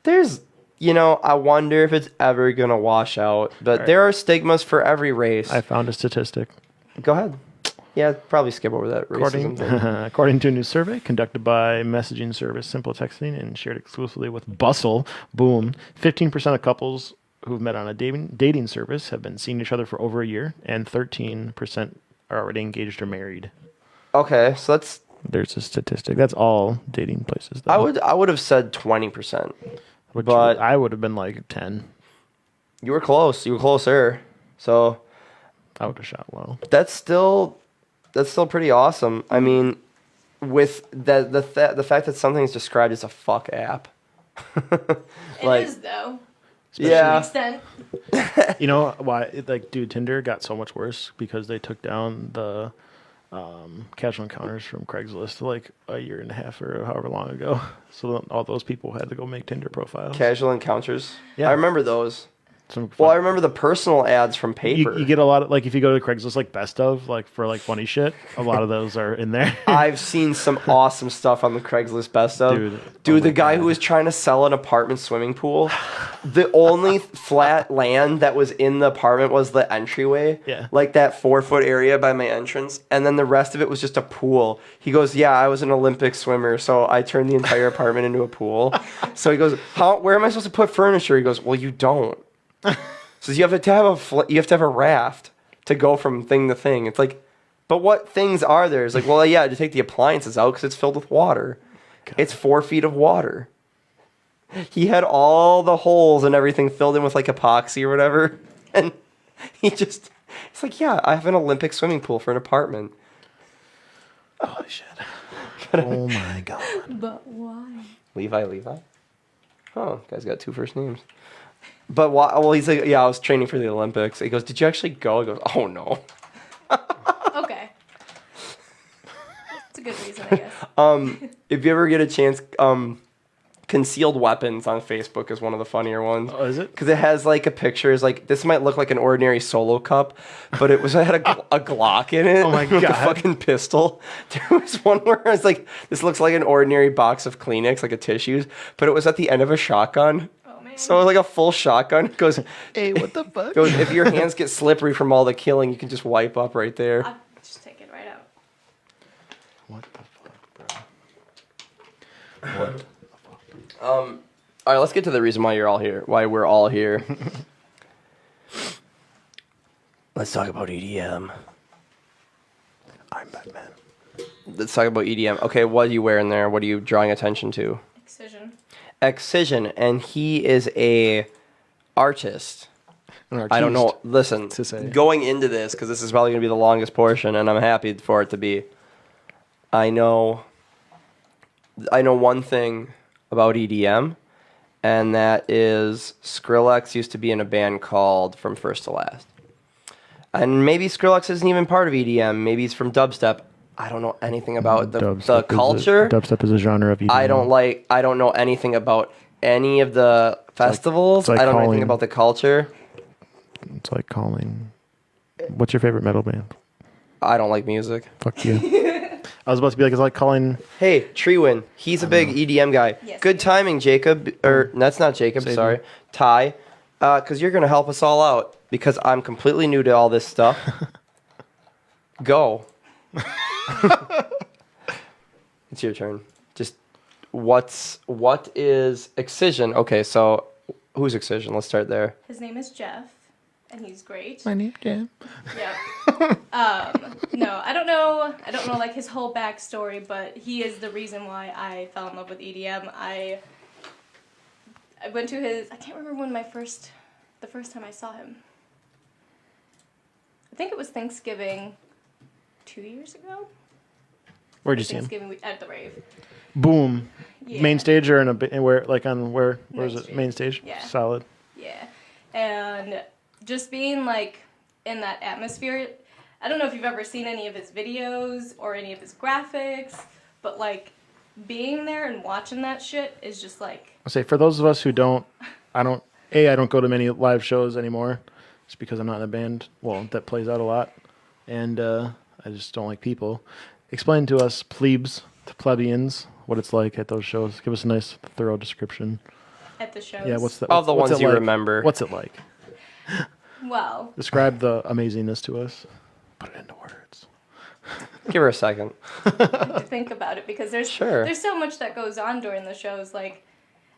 There's, I wonder if it's ever going to wash out. But Right. there are stigmas for every race. I found a statistic. Go ahead. Yeah, probably skip over that racism According, thing. according to a new survey conducted by messaging service Simple Texting and shared exclusively with Bustle, boom, 15% of couples who've met on a dating service have been seeing each other for over a year, and 13% are already engaged or married. Okay, so that's... There's a statistic. That's all dating places, though. I would have said 20%. Which but- I would have been like 10. You were close. You were closer. So I would have shot low. that's still pretty awesome. I mean, with the fact that something is described as a fuck app. it is, though. To an Yeah. extent. You know why? Dude, Tinder got so much worse because they took down the casual encounters from Craigslist like a year and a half or however long ago. So all those people had to go make Tinder profiles. Casual encounters. Yeah. I remember those. Some Well, I fun- remember the personal ads from paper. you get a lot of if you go to Craigslist best of for funny shit, a lot of those are in there. I've seen some awesome stuff on the Craigslist best of. Dude, Dude, oh the my guy God. who was trying to sell an apartment swimming pool, the only flat land that was in the apartment was the entryway. Yeah. Like that 4-foot area by my entrance. And then the rest of it was just a pool. He goes, yeah, I was an Olympic swimmer, so I turned the entire apartment into a pool. So he goes, where am I supposed to put furniture? He goes, well, you don't. So you have to have a raft to go from thing to thing. It's like, but what things are there? It's like, well, yeah, to take the appliances out because it's filled with water. God. It's 4 feet of water. He had all the holes and everything filled in with like epoxy or whatever, and it's like, yeah, I have an Olympic swimming pool for an apartment. Holy shit. Oh my God. But why? Levi. Oh, guy's got 2 first names. But why? Well, he's like, yeah, I was training for the Olympics. He goes, did you actually go? He goes, oh no. Okay. It's a good reason, I guess. If you ever get a chance, concealed weapons on Facebook is one of the funnier ones. Oh, is it? Because it has like a picture. It's like, this might look like an ordinary Solo cup, but it had a Glock in it. Oh my like God. a fucking pistol. There was one where it's like, this looks like an ordinary box of Kleenex, like a tissues, but it was at the end of a shotgun. Oh, man. So it was like a full shotgun. It goes, Hey, what the fuck? goes, if your hands get slippery from all the killing, you can just wipe up right there. I'll just take it right out. What the fuck, bro? What? All right, let's get to the reason why you're all here. Why we're all here. Let's talk about EDM. I'm Batman. Let's talk about EDM. Okay, what are you wearing there? What are you drawing attention to? Excision. Excision, and he is a artist. I don't know. Listen, to say. going into this, because this is probably going to be the longest portion, and I'm happy for it to be. I know one thing about EDM, and that is Skrillex used to be in a band called From First to Last. And maybe Skrillex isn't even part of EDM. Maybe he's from dubstep. I don't know anything about the culture. Dubstep is a genre of EDM. I don't know anything about any of the festivals. like I don't know anything calling- about the culture. It's like calling. What's your favorite metal band? I don't like music. Fuck you. I was about to be like, it's like calling. Hey, Treewin, he's a big EDM guy. Yes, Good he is. timing, Jacob. Or that's not Jacob, Save sorry. me. Ty. Because you're going to help us all out. Because I'm completely new to all this stuff. Go. It's your turn. Just what is Excision? Okay, so who's Excision? Let's start there. His name is Jeff, and he's great. My name, Jam. Yeah. No, I don't know like his whole backstory, but he is the reason why I fell in love with EDM. I went to his. I can't remember when the first time I saw him. I think it was Thanksgiving 2 years ago. Where'd you see him? Thanksgiving week at the rave. Boom. Yeah. Main stage or in where is it? stage. Main stage. Yeah. Solid. Yeah, and just being like in that atmosphere. I don't know if you've ever seen any of his videos or any of his graphics, but like being there and watching that shit is just like. I'll say for those of us who I don't go to many live shows anymore, just because I'm not in a band. Well, that plays out a lot, and I just don't like people. Explain to us plebes, to plebeians, what it's like at those shows. Give us a nice, thorough description. At the shows. Yeah, what's the All the what's ones it you like? remember. What's it like? Well. Describe the amazingness to us. Put it into words. Give her a second. To think about it because there's Sure. so much that goes on during the shows. Like,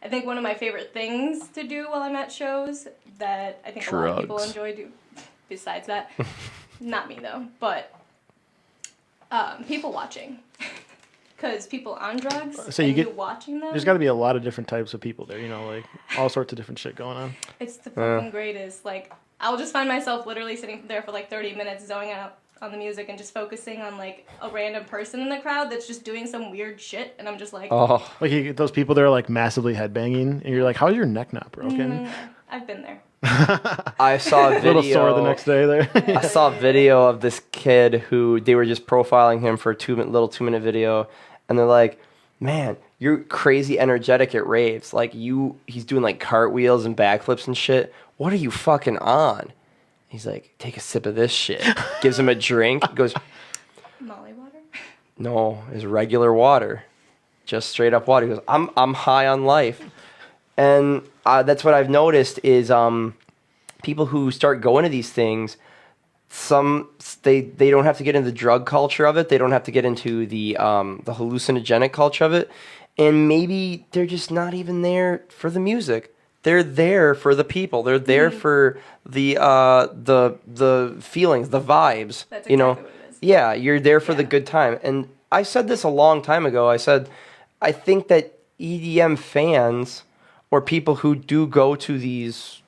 I think one of my favorite things to do while I'm at shows that I think a lot of people Drugs. enjoy do. Besides that, not me though, but people watching. Because people on drugs So and you watching them, There's got to be a lot of different types of people there. You know, like all sorts of different shit going on. it's the fucking greatest. Like, I'll just find myself literally sitting there for like 30 minutes zoning out on the music and just focusing on like a random person in the crowd that's just doing some weird shit, and I'm just like, Oh, Like you get those people that are like massively headbanging, and you're like, "How's your neck not broken?" I've been there. I saw a A little video. sore the next day there. I saw a video of this kid who they were just profiling him for a little 2-minute video, and they're like, "Man, you're crazy energetic at raves. Like he's doing like cartwheels and backflips and shit. What are you fucking on?" He's like, "Take a sip of this shit." Gives him a drink. Goes, Molly water. "No, it's regular water, just straight up water." He goes, "I'm high on life," and that's what I've noticed is people who start going to these things. They don't have to get into the drug culture of it. They don't have to get into the hallucinogenic culture of it, and maybe they're just not even there for the music. They're there for the people. They're there for the feelings, the vibes. That's you know, exactly what it is. yeah, you're there for the Yeah. good time. And I said this a long time ago. I said, I think that EDM fans or people who do go to these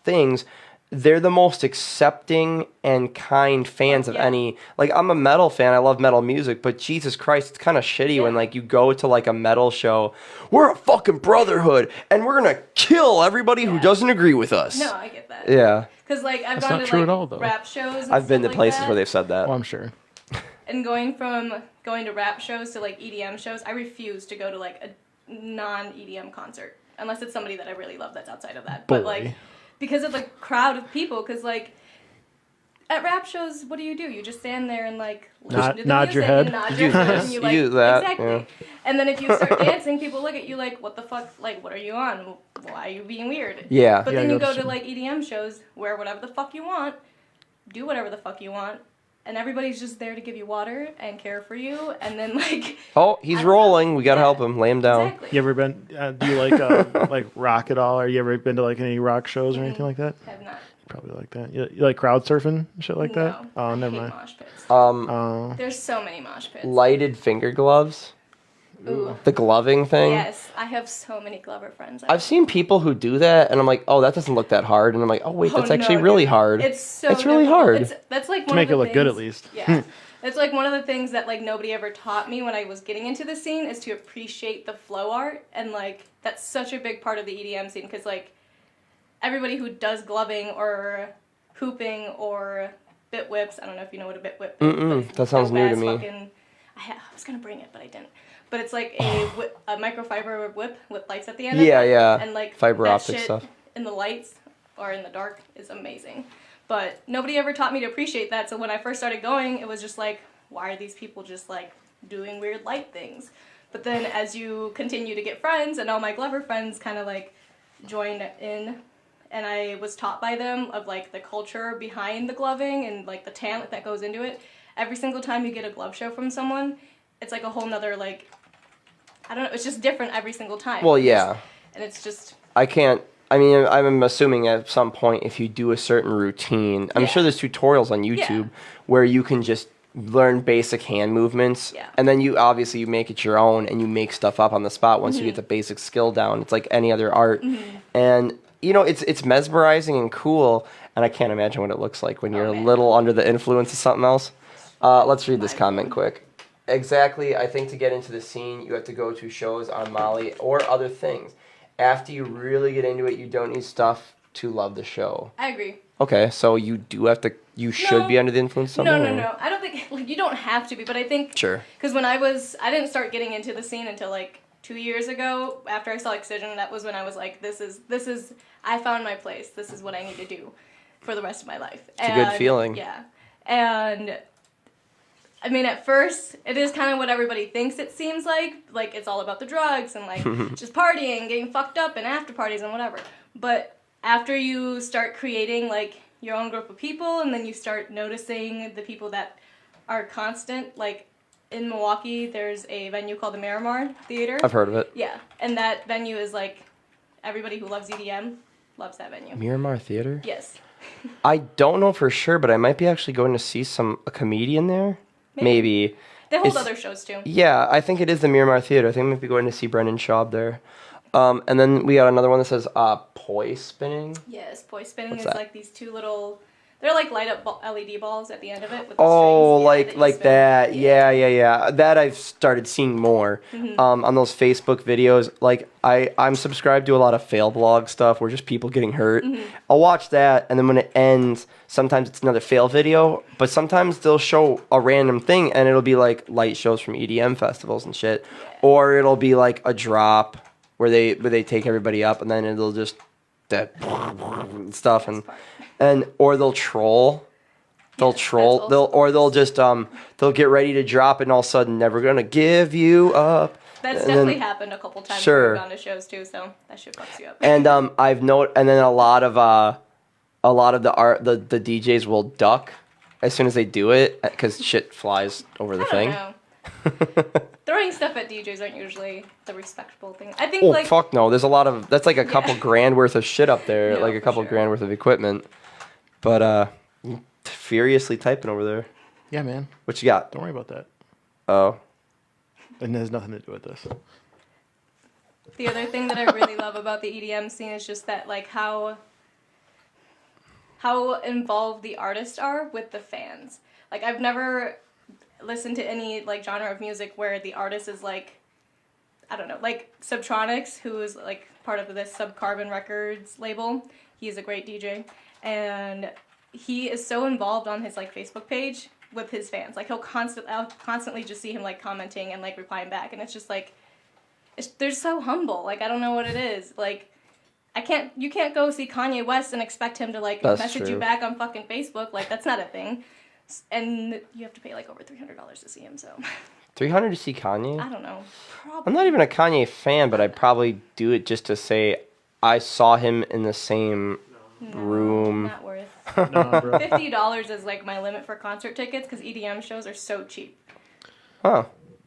things, they're the most accepting and kind fans of Yeah. any. Like, I'm a metal fan. I love metal music, but Jesus Christ, it's kind of shitty when Yeah. like you go to like a metal show. We're a fucking brotherhood, and we're gonna kill everybody who Yeah. doesn't agree with us. No, I get that. Yeah, Because like I've That's gone not to true like at all, though. rap shows. And I've been to stuff like places that, where they've said that. Oh, I'm sure. And going to rap shows to like EDM shows, I refuse to go to like a non-EDM concert unless it's somebody that I really love that's outside of that. But Boy. like because of the crowd of people, because like at rap shows, what do? You just stand there and like listen to the nod your music head. and nod You your do head, this, and you you like do that, exactly. yeah. And then if you start dancing, people look at you like, what the fuck? Like, what are you on? Why are you being weird? Yeah. But Yeah, then you you're go just- to like EDM shows, wear whatever the fuck you want, do whatever the fuck you want, and everybody's just there to give you water and care for you, and then like Oh, he's I don't know. rolling. We gotta Yeah. help him. Lay him down. exactly. You ever been? Do you like like rock at all? Or you ever been to like any rock shows or anything like that? Have not. Probably like that. You like crowd surfing and shit like that? No, Oh, I never hate mind. mosh pits. Oh, There's so many mosh pits. Lighted finger gloves. Ooh. The gloving thing. Yes, I have so many Glover friends. I've seen people who do that, and I'm like, oh, that doesn't look that hard. And I'm like, oh, wait, that's Oh, actually no, really dude. hard. It's so It's really difficult. hard. That's like to one make of it the look good at things- least. Yeah. It's like one of the things that like nobody ever taught me when I was getting into the scene is to appreciate the flow art, and like that's such a big part of the EDM scene because like everybody who does gloving or hooping or bit whips, I don't know if you know what a bit whip is. Mm-mm, but it's that sounds new to dope-ass me. fucking- I was gonna bring it, but I didn't. But it's like a microfiber whip with lights at the end. Yeah, of it, yeah. And like Fiber that optic shit stuff. in the lights or in the dark is amazing. But nobody ever taught me to appreciate that. So when I first started going, it was just like, why are these people just like doing weird light things? But then as you continue to get friends, and all my Glover friends kind of like joined in, and I was taught by them of like the culture behind the gloving and like the talent that goes into it. Every single time you get a glove show from someone, it's like a whole nother like I don't know. It's just different every single time. Well, yeah. And it's just. I can't. I mean, I'm assuming at some point if you do a certain routine, I'm Yeah. sure there's tutorials on YouTube where you can just learn basic hand movements, and then you obviously you make it your own and you make stuff up on the spot once you get the basic skill down. It's like any other art, and you know it's mesmerizing and cool. And I can't imagine what it looks like when you're a little under the influence of something else. Let's read this comment quick. Exactly. I think to get into the scene, you have to go to shows on Molly or other things. After you really get into it, you don't need stuff to love the show. I agree. Okay, so you do have to. You should be under the influence of something. No. I don't think like you don't have to be, but I think Sure. Because when I didn't start getting into the scene until like 2 years ago. After I saw Excision, that was when I was like, this is. I found my place. This is what I need to do for the rest of my life. It's a good feeling. Yeah, and. I mean, at first, it is kind of what everybody thinks it seems like. Like, it's all about the drugs and, like, just partying, getting fucked up and after parties and whatever. But after you start creating, like, your own group of people and then you start noticing the people that are constant, like, in Milwaukee, there's a venue called the Miramar Theater. I've heard of it. Yeah, and that venue is, like, everybody who loves EDM loves that venue. Miramar Theater? Yes. I don't know for sure, but I might be actually going to see a comedian there. Maybe. They hold It's- other shows too. Yeah, I think it is the Miramar Theater. I think I might be going to see Brendan Schaub there. And then we got another one that says poi spinning. Yes, poi spinning What's is that? like these two little. They're like light up LED balls at the end of it. With the Oh, strings, like you that. spin. Yeah. That I've started seeing more on those Facebook videos. Like I'm subscribed to a lot of fail blog stuff where just people getting hurt. I'll watch that, and then when it ends, sometimes it's another fail video, but sometimes they'll show a random thing, and it'll be like light shows from EDM festivals and shit, or it'll be like a drop where they take everybody up, and then it'll just that stuff and or they'll troll. They'll troll. They'll just they'll get ready to drop, and all of a sudden, never gonna give you up. That's And definitely then- happened a couple times. Sure. We've gone to shows too, so that shit fucks you up. And and then a lot of the DJs will duck as soon as they do it because shit flies over the I thing. don't know. Throwing stuff at DJs aren't usually the respectable thing. I think Oh like fuck no! There's a lot of that's like a couple grand worth of shit up there, No, like a for couple sure. grand worth of equipment. But furiously typing over there. Yeah, man. What you got? Don't worry about that. Oh, It has nothing to do with this. the other thing that I really love about the EDM scene is just that like how involved the artists are with the fans. Like I've never listened to any like genre of music where the artist is like I don't know, like Subtronics, who is like part of this Subcarbon Records label. He's a great DJ, and he is so involved on his like Facebook page with his fans. Like I'll constantly just see him like commenting and like replying back, and it's just like they're so humble. Like I don't know what it is. Like you can't go see Kanye West and expect him to like That's message true. you back on fucking Facebook. Like that's not a thing. And you have to pay like over $300 to see him. So 300 to see Kanye? I don't know. Probably. I'm not even a Kanye fan, but I'd probably do it just to say I saw him in the same room. Not worth. No, bro. $50 is like my limit for concert tickets because EDM shows are so cheap. Huh.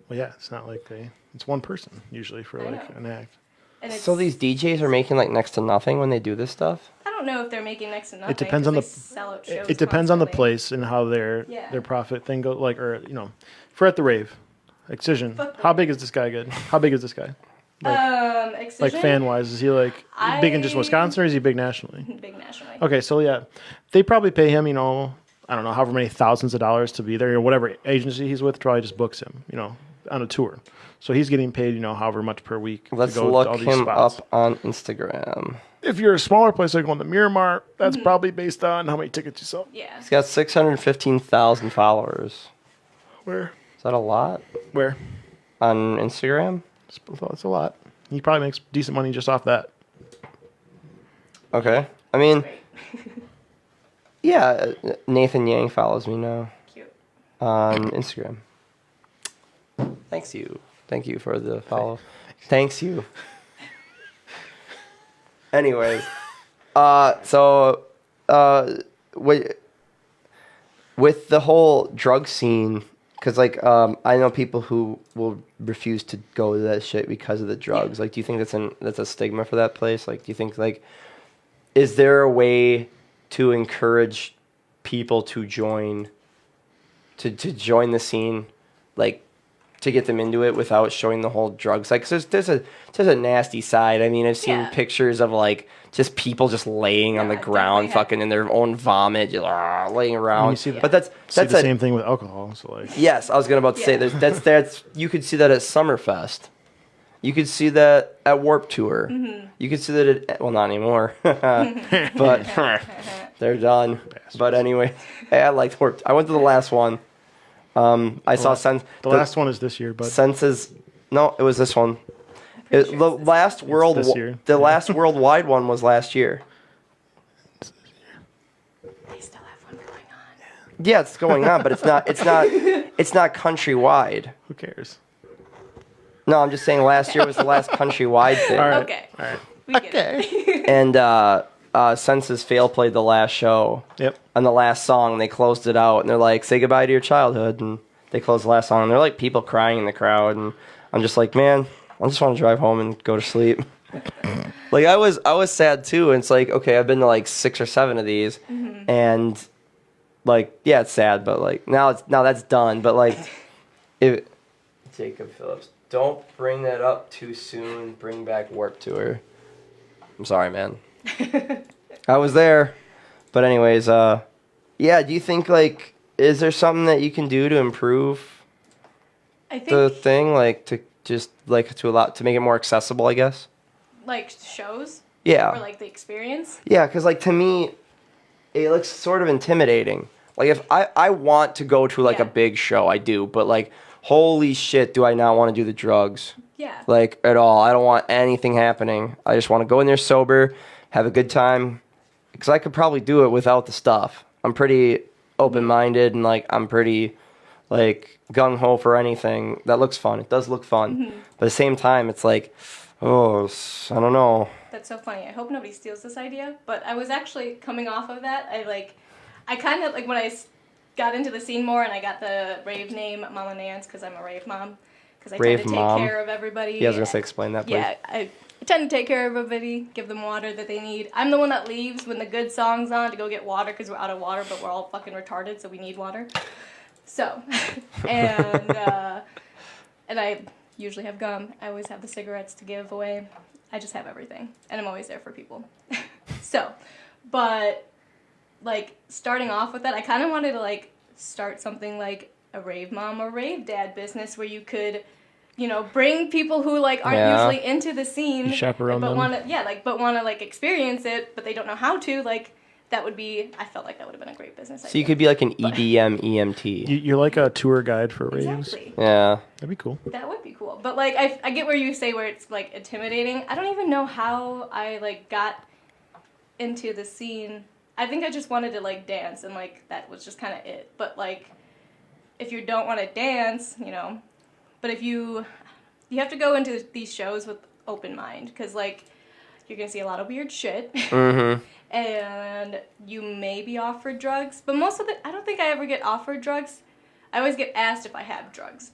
Well, yeah, it's not like it's one person usually for I like know. an act. And it's, So these DJs are making like next to nothing when they do this stuff? I don't know if they're making next to nothing. depends 'cause on they the- sell out shows It depends on the constantly. place and how their Yeah. profit thing goes. Like, or for at the rave, Excision. Fuck the How rave. big is this guy? Good. How big is this guy? Excision? Like fan wise, is he like big in just I- Wisconsin, or is he big nationally? Big nationally. Okay, so yeah, they probably pay him. I don't know, however many thousands of dollars to be there, or whatever agency he's with probably just books him. On a tour. So he's getting paid, however much per week Let's to go look to all these him spots. up on Instagram. If you're a smaller place like going to Miramar, that's probably based on how many tickets you sell. Yeah. He's got 615,000 followers. Where? Is that a lot Where? on Instagram? That's a lot. He probably makes decent money just off that. Okay. I mean, Great. yeah, Nathan Yang follows me now Cute. on Instagram. Thank you for the follow. Thanks you. Anyways, with the whole drug scene Because, like, I know people who will refuse to go to that shit because of the drugs. Like, do you think that's a stigma for that place? Like, do you think, like, is there a way to encourage people to join the scene, like, to get them into it without showing the whole drug side? Because there's a nasty side. I mean, I've seen pictures of, like, just people just laying on the ground, fucking in their own vomit, just laying around. But that's the same thing with alcohol. So like, yes, I was about to say that's you could see that at Summerfest. You could see that at Warped Tour. Mm-hmm. You could see that at, well, not anymore, but they're done. But anyway, hey, I liked Warped. I went to the last one. I saw Sense. The last one is this year, but Senses. No, it was this one. The last worldwide one was last year. They still have one going on. Yeah, it's going on, but it's not countrywide. who cares? No, I'm just saying last year was the last countrywide thing. All right. Okay. All right. We get it. And Senses Fail played the last show. Yep. On the last song, they closed it out, and they're like, "Say goodbye to your childhood," and they closed the last song, and they're like people crying in the crowd, and I'm just like, man, I just want to drive home and go to sleep. Like I was sad too, and it's like, okay, I've been to like 6 or 7 of these, and like, yeah, it's sad, but like now that's done. But like, if Jacob Phillips, don't bring that up too soon. Bring back Warped Tour. I'm sorry, man. I was there, but anyways, yeah. Do you think like, is there something that you can do to improve I think the thing, like to just like to make it more accessible, I guess? like shows Yeah. or like the experience. Yeah, because like to me, it looks sort of intimidating. Like if I want to go to like a big show, I do, but like holy shit, do I not want to do the drugs? Yeah. Like at all. I don't want anything happening. I just want to go in there sober, have a good time, because I could probably do it without the stuff. I'm pretty open-minded and like I'm pretty like gung-ho for anything that looks fun. It does look fun, but at the same time, it's like, oh, I don't know. That's so funny. I hope nobody steals this idea. But I was actually coming off of that. I kind of like when I got into the scene more and I got the rave name Mama Nance because I'm a rave mom. Because I tend to take care of everybody. Yeah, I was going to say, explain that, please. Yeah, I tend to take care of everybody, give them water that they need. I'm the one that leaves when the good song's on to go get water because we're out of water, but we're all fucking retarded, so we need water. So, and I usually have gum. I always have the cigarettes to give away. I just have everything, and I'm always there for people. So, but like starting off with that, I kind of wanted to like start something like a rave mom or rave dad business where you could, you know, bring people who like aren't usually into the scene, chaperone but them. want to like experience it, but they don't know how to. Like that would be, I felt like that would have been a great business idea. So you could be like an EDM EMT. You're like a tour guide for raves. Exactly. Yeah. That'd be cool. That would be cool. But like I get where you say where it's like intimidating. I don't even know how I like got into the scene. I think I just wanted to like dance and like that was just kind of it. But like if you don't want to dance, you know, but if you have to go into these shows with open mind because like you're gonna see a lot of weird shit. And you may be offered drugs, but I don't think I ever get offered drugs. I always get asked if I have drugs.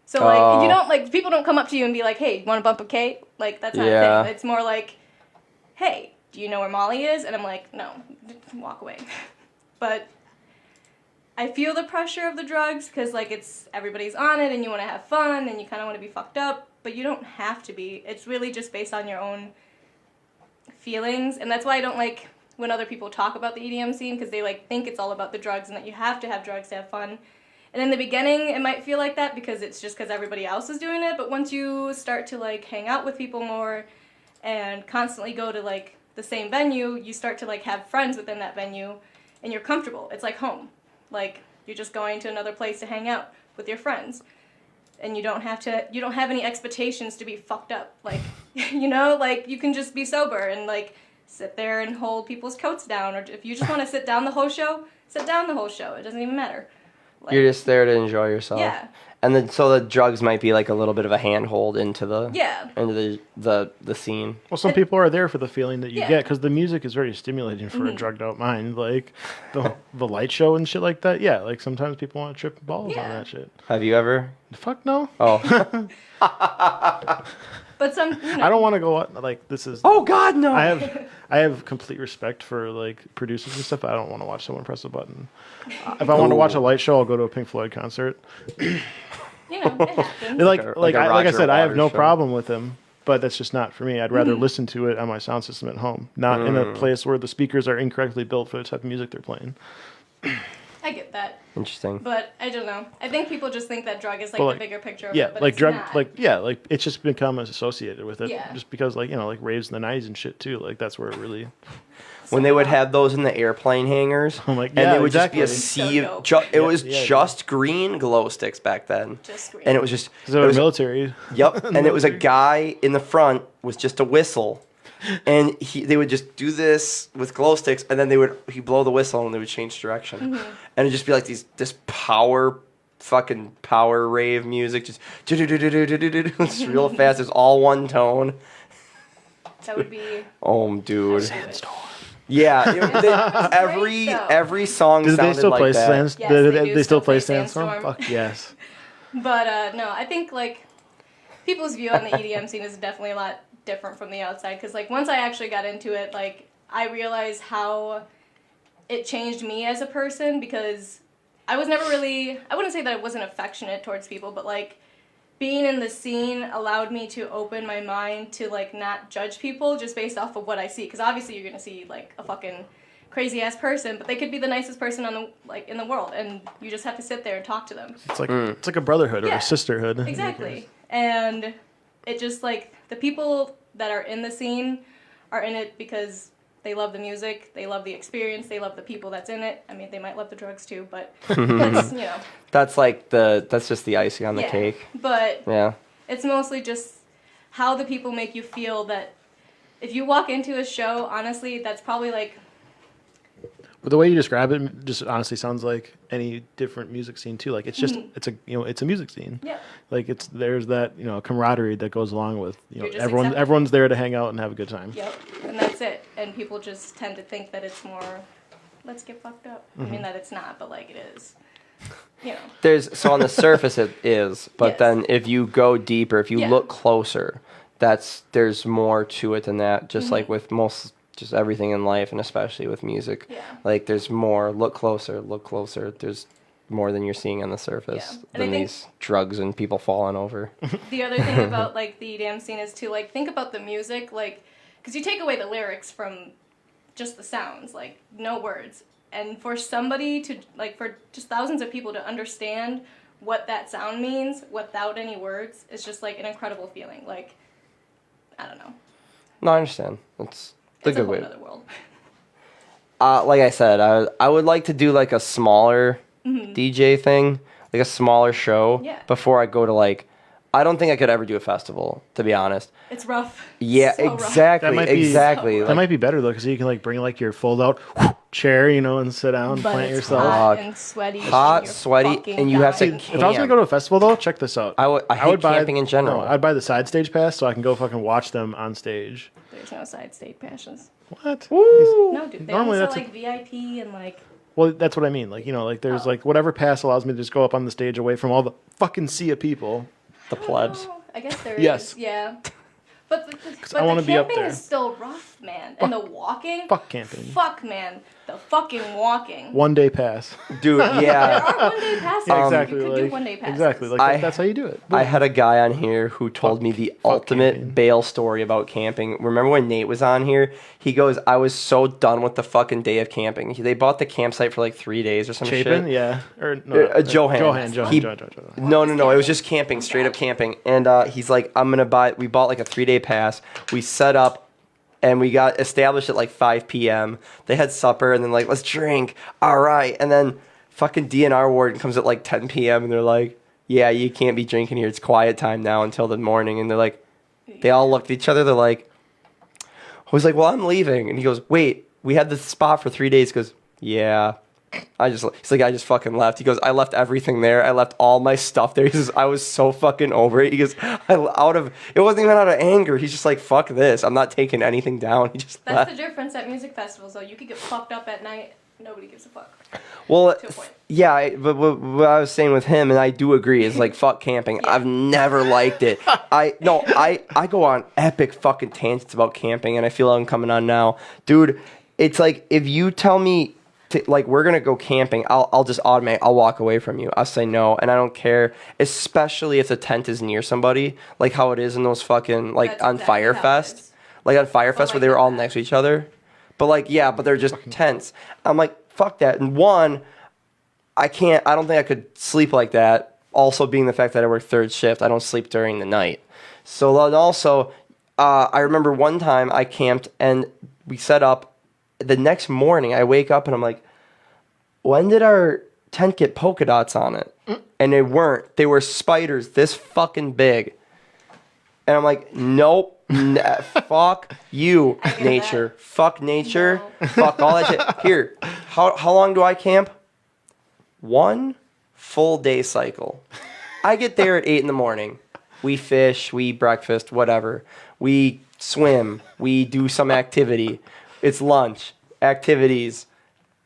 So like you don't like people don't come up to you and be like, "Hey, you want to bump a K?" Like that's not a thing. It's more like, "Hey, do you know where Molly is?" And I'm like, "No, walk away." But I feel the pressure of the drugs because like it's everybody's on it and you want to have fun and you kind of want to be fucked up, but you don't have to be. It's really just based on your own feelings, and that's why I don't like when other people talk about the EDM scene because they like think it's all about the drugs and that you have to have drugs to have fun. And in the beginning it might feel like that because it's just because everybody else is doing it, but once you start to like hang out with people more and constantly go to like the same venue, you start to like have friends within that venue and you're comfortable. It's like home. Like you're just going to another place to hang out with your friends. And you don't have any expectations to be fucked up. Like, you know, like you can just be sober and like sit there and hold people's coats down. Or if you just want to sit down the whole show, sit down the whole show. It doesn't even matter. Like, You're just there to enjoy yourself. Yeah. And then so the drugs might be like a little bit of a handhold into the Yeah. into the scene. Well, some people are there for the feeling that you Yeah. get because the music is very stimulating for a drugged out mind. Like the light show and shit like that. Yeah, like sometimes people want to trip balls on Yeah. that shit. Have you ever? Fuck no. Oh. But some, I don't want to go out like this is. Oh God, no. I have complete respect for like producers and stuff. I don't want to watch someone press a button. If I want to watch a light show, I'll go to a Pink Floyd concert. it happens. Like a like I Roger said, I have Waters no show. problem with them, but that's just not for me. I'd rather listen to it on my sound system at home, not in a place where the speakers are incorrectly built for the type of music they're playing. I get that. Interesting. But I don't know. I think people just think that drug is like But, the like, bigger picture of Yeah, it, but like it's drug, not. like it's just become associated with it, Yeah. just because like like raves in the '90s and shit too. Like that's where it really. When they would have those in the airplane hangers, I'm like, and yeah, they would exactly. just be a sea So of. dope. It was yeah, just green glow sticks back then, Just green. and it was just. So it was, military. Yep, and it was a guy in the front with just a whistle, and they would just do this with glow sticks, and then he'd blow the whistle, and they would change direction, and it'd just be like this fucking power rave music, just it's real fast. It's all one tone. That would be. Oh, dude. Sandstorm. Yeah, great, though. every song Do they sounded still like play that. Sands? Yes, they, they do they still still play play Sandstorm? Sandstorm. Fuck yes. But no, I think like people's view on the EDM scene is definitely a lot different from the outside. Because like once I actually got into it, like I realized how it changed me as a person. Because I was never really, I wouldn't say that I wasn't affectionate towards people, but like being in the scene allowed me to open my mind to like not judge people just based off of what I see. Because obviously you're gonna see like a fucking crazy ass person, but they could be the nicest person in the world, and you just have to sit there and talk to them. It's like a brotherhood or Yeah. a sisterhood. Exactly. And it just like the people that are in the scene are in it because they love the music, they love the experience, they love the people that's in it. I mean, they might love the drugs too, but that's, That's just the icing on the yeah. cake. But Yeah. it's mostly just how the people make you feel. That if you walk into a show, honestly, that's probably like But the way you describe it just honestly sounds like any different music scene too. Like it's just it's a music scene. yeah. Like there's that camaraderie that goes along with You're just everyone. accepted. Everyone's there to hang out and have a good time. Yep, and that's it. And people just tend to think that it's more, let's get fucked up. I mean that it's not, but like it is. So on the surface it is, but Yes. then if you go deeper, if you Yeah. look closer, there's more to it than that. Just like with just everything in life, and especially with music. Yeah. Like there's more. Look closer. Look closer. There's more than you're seeing on the surface Yeah. And I than think- these drugs and people falling over. The other thing about like the EDM scene is to like think about the music, like because you take away the lyrics from just the sounds, like no words, and for somebody to like for just thousands of people to understand what that sound means without any words is just like an incredible feeling. Like I don't know, No, I understand. It's the it's a good whole way. other world. Like I said, I would like to do like a smaller DJ thing, like a smaller show Yeah. before I go to like. I don't think I could ever do a festival, to be honest. It's rough. Yeah, So rough. exactly, That might be- exactly. That Like, might be better though, because you can like bring like your fold out chair, and sit down, But plant it's yourself. hot and sweaty. Hot, and you're sweaty, fucking and you have to dying. If I was gonna go to a festival though, check this out. I hate camping in general. No, I'd buy the side stage pass so I can go fucking watch them on stage. There's no side state passions. What? No, dude. They Normally also that's like VIP and like. Well, that's what I mean. Like like there's Oh. like whatever pass allows me to just go up on the stage away from all the fucking sea of people. the plebs. Oh, I guess there is. Yes. Yeah. But I wanna the be up camping there. is still rough, man. And the walking. Fuck camping. Fuck, man. The fucking walking. 1 day pass. Dude, There yeah. are 1 day passes. Yeah, exactly. You could like, do 1 day passes. exactly. Like I- that's how you do it. I had a guy on here who told me the ultimate camping. bail story about camping. Remember when Nate was on here? He goes, I was so done with the fucking day of camping. They bought the campsite for like 3 days or some Chapin, shit. yeah, or no, Johan. Johan. He- Johan. No. It was just camping, straight up camping. And he's like, we bought like a 3-day pass. We set up and we got established at like 5 p.m. They had supper and then like, let's drink. All right. And then fucking DNR warden comes at like 10 p.m. and they're like, yeah, you can't be drinking here. It's quiet time now until the morning. And they're like, they all looked at each other. They're like, I was like, well, I'm leaving. And he goes, wait, we had this spot for 3 days. He goes, yeah, He's like, I just fucking left. He goes, I left everything there. I left all my stuff there. He says, I was so fucking over it. He goes, it wasn't even out of anger. He's just like, fuck this. I'm not taking anything down. He just That's left. the difference at music festivals, though. You could get fucked up at night. Nobody gives a fuck. Well, To a point. yeah, but what I was saying with him, and I do agree, is like, fuck camping. Yeah. I've never liked it. I go on epic fucking tangents about camping, and I feel like I'm coming on now. Dude, it's like, if you tell me, like, we're going to go camping, I'll just I'll walk away from you. I'll say no, and I don't care, especially if the tent is near somebody, like how it is in those fucking, like, That's on exactly how it Firefest. is. Like, on Firefest like where they were all that. next to each other. But, like, yeah, but they're just tents. I'm like, fuck that. And one, I don't think I could sleep like that. Also being the fact that I work third shift, I don't sleep during the night. So then also, I remember one time I camped and we set up. The next morning I wake up and I'm like, when did our tent get polka dots on it? And they weren't. They were spiders this fucking big. And I'm like, nope. Fuck you, I get nature. that. Fuck nature. No. Fuck all that shit. Here, how long do I camp? 1 full day cycle. I get there at 8 in the morning. We fish, we eat breakfast, whatever. We swim, we do some activity. It's lunch, activities,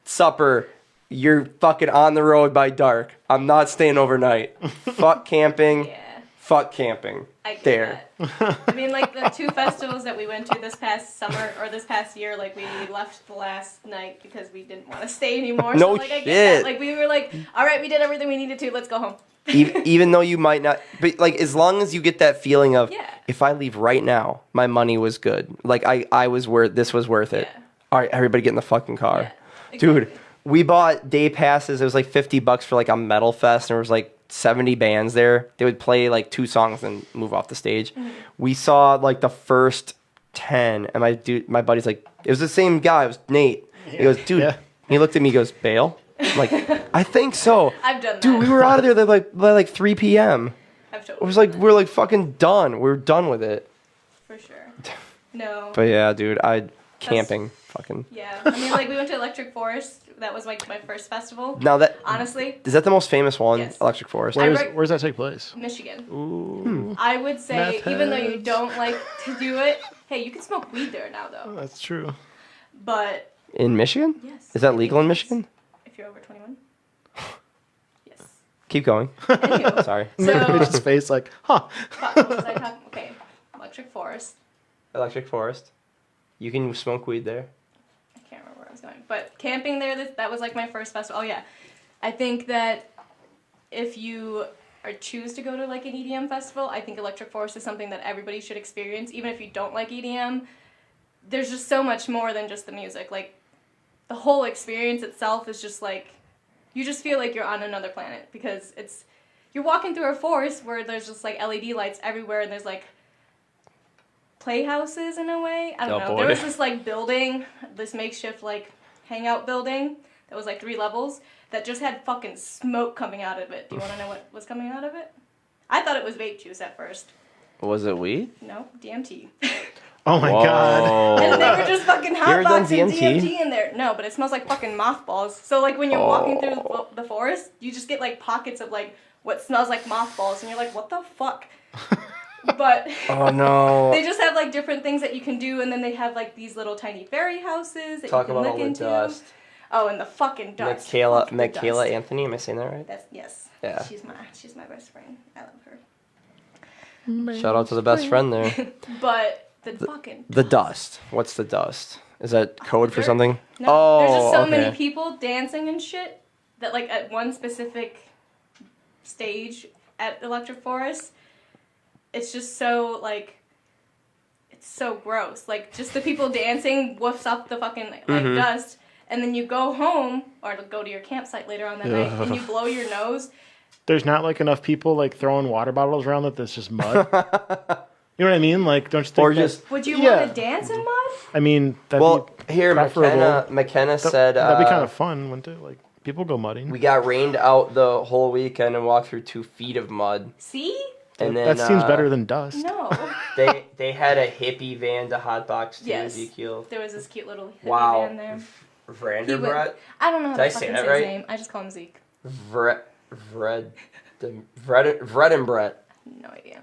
supper. You're fucking on the road by dark. I'm not staying overnight. Fuck camping. Yeah. Fuck camping. I get There. that. I mean, like, the 2 festivals that we went to this past summer, or this past year, like, we left the last night because we didn't want to stay anymore. No so, like, I get shit. that. Like, we were like, all right, we did everything we needed to, let's go home. Even though you might not, but like, as long as you get that feeling of, Yeah. if I leave right now, my money was good. Like, this was worth it. Yeah. All right, everybody get in the fucking car. Yeah, Dude, exactly. we bought day passes. It was like $50 for like a metal fest, and there was like 70 bands there. They would play like 2 songs and move off the stage. Mm-hmm. We saw like the first 10, and my buddy's like, it was the same guy. It was Nate. He goes, dude. Yeah. He looked at me. He goes, bail. I'm like, I think so. I've done that. Dude, we were out of there by like 3 p.m. I've It totally was like done we're like fucking done. We were done with it. that, for sure. No. But yeah, dude, camping fucking. Yeah. I mean, like, we went to Electric Forest. That was, like, my first festival. Now that Honestly, is that the most famous one? Yes. Electric Forest. Where's that take place? Michigan. Ooh, I would say, Meth even though you heads. don't like to do it, hey, you can smoke weed there now, though. that's true. But, In Michigan? yes. Is that I legal in think Michigan? If you're over 21. Yes. Keep going. Anywho, Sorry. So, Mitch's face like, huh? fuck, what was I talking? Okay, Electric Forest. Electric Forest. You can smoke weed there. I can't remember where I was going. But camping there, that was like my first festival. Oh, yeah. I think that if you choose to go to like an EDM festival, I think Electric Forest is something that everybody should experience. Even if you don't like EDM, there's just so much more than just the music. Like, the whole experience itself is just like, you just feel like you're on another planet because you're walking through a forest where there's just like LED lights everywhere and there's like playhouses in a way. I don't Oh, know. boy. There was this like building, this makeshift like hangout building that was like 3 levels that just had fucking smoke coming out of it. Do you want to know what was coming out of it? I thought it was vape juice at first. Was it weed? No, DMT. Oh my god. And they were just fucking ever done hotboxing DMT? DMT in there. No, but it smells like fucking mothballs. So like when you're walking through the forest, you just get like pockets of like what smells like mothballs, and you're like, what the fuck? But Oh no. they just have like different things that you can do, and then they have like these little tiny fairy houses that Talk you can about look all the into. dust. Oh, and the fucking dust. Michaela Fuck the dust. Anthony, am I saying that right? That's yes. Yeah. She's my best friend. I love her. Shout out to the best friend there. But the fucking The dust. What's the dust? Is that code for Dirt. something? No, Oh, there's just so okay. many people dancing and shit that like at one specific stage at Electric Forest, it's just so like it's so gross. Like just the people dancing woofs up the fucking like Mm-hmm. dust, and then you go home or go to your campsite later on that night and you blow your nose. There's not like enough people like throwing water bottles around that that's just mud. You know what I mean? Like, don't you think Or that- just Would you Yeah. want to dance in mud? I mean, that'd well, be here preferable. McKenna said that'd be kind of fun, wouldn't it? Like, people go mudding. we got rained out the whole weekend and walked through 2 feet of mud. See? And then that seems better than dust. No. they had a hippie van to hotbox too, Yes. Ezekiel. There was this cute little hippie Wow. van there. Vanderbret? I don't know how Did I to say fucking that say right? his name. I just call him Zeke. Vred and Brett. No idea.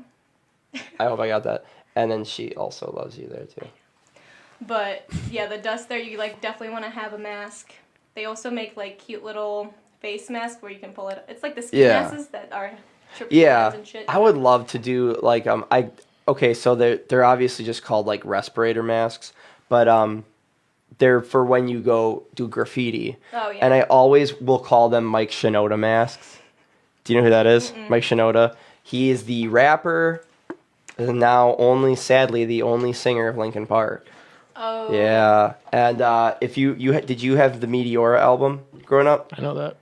I hope I got that. And then she also loves you there too. But yeah, the dust there, you like definitely want to have a mask. They also make like cute little face masks where you can pull it. It's like the ski masks that are triple pads and shit. I would love to do like so they're obviously just called like respirator masks, but they're for when you go do graffiti. Oh yeah. And I always will call them Mike Shinoda masks. Do you know who that is? Mm-mm. Mike Shinoda. He is the rapper, and now sadly the only singer of Linkin Park. Oh. Yeah, and if did you have the Meteora album growing up? I know that.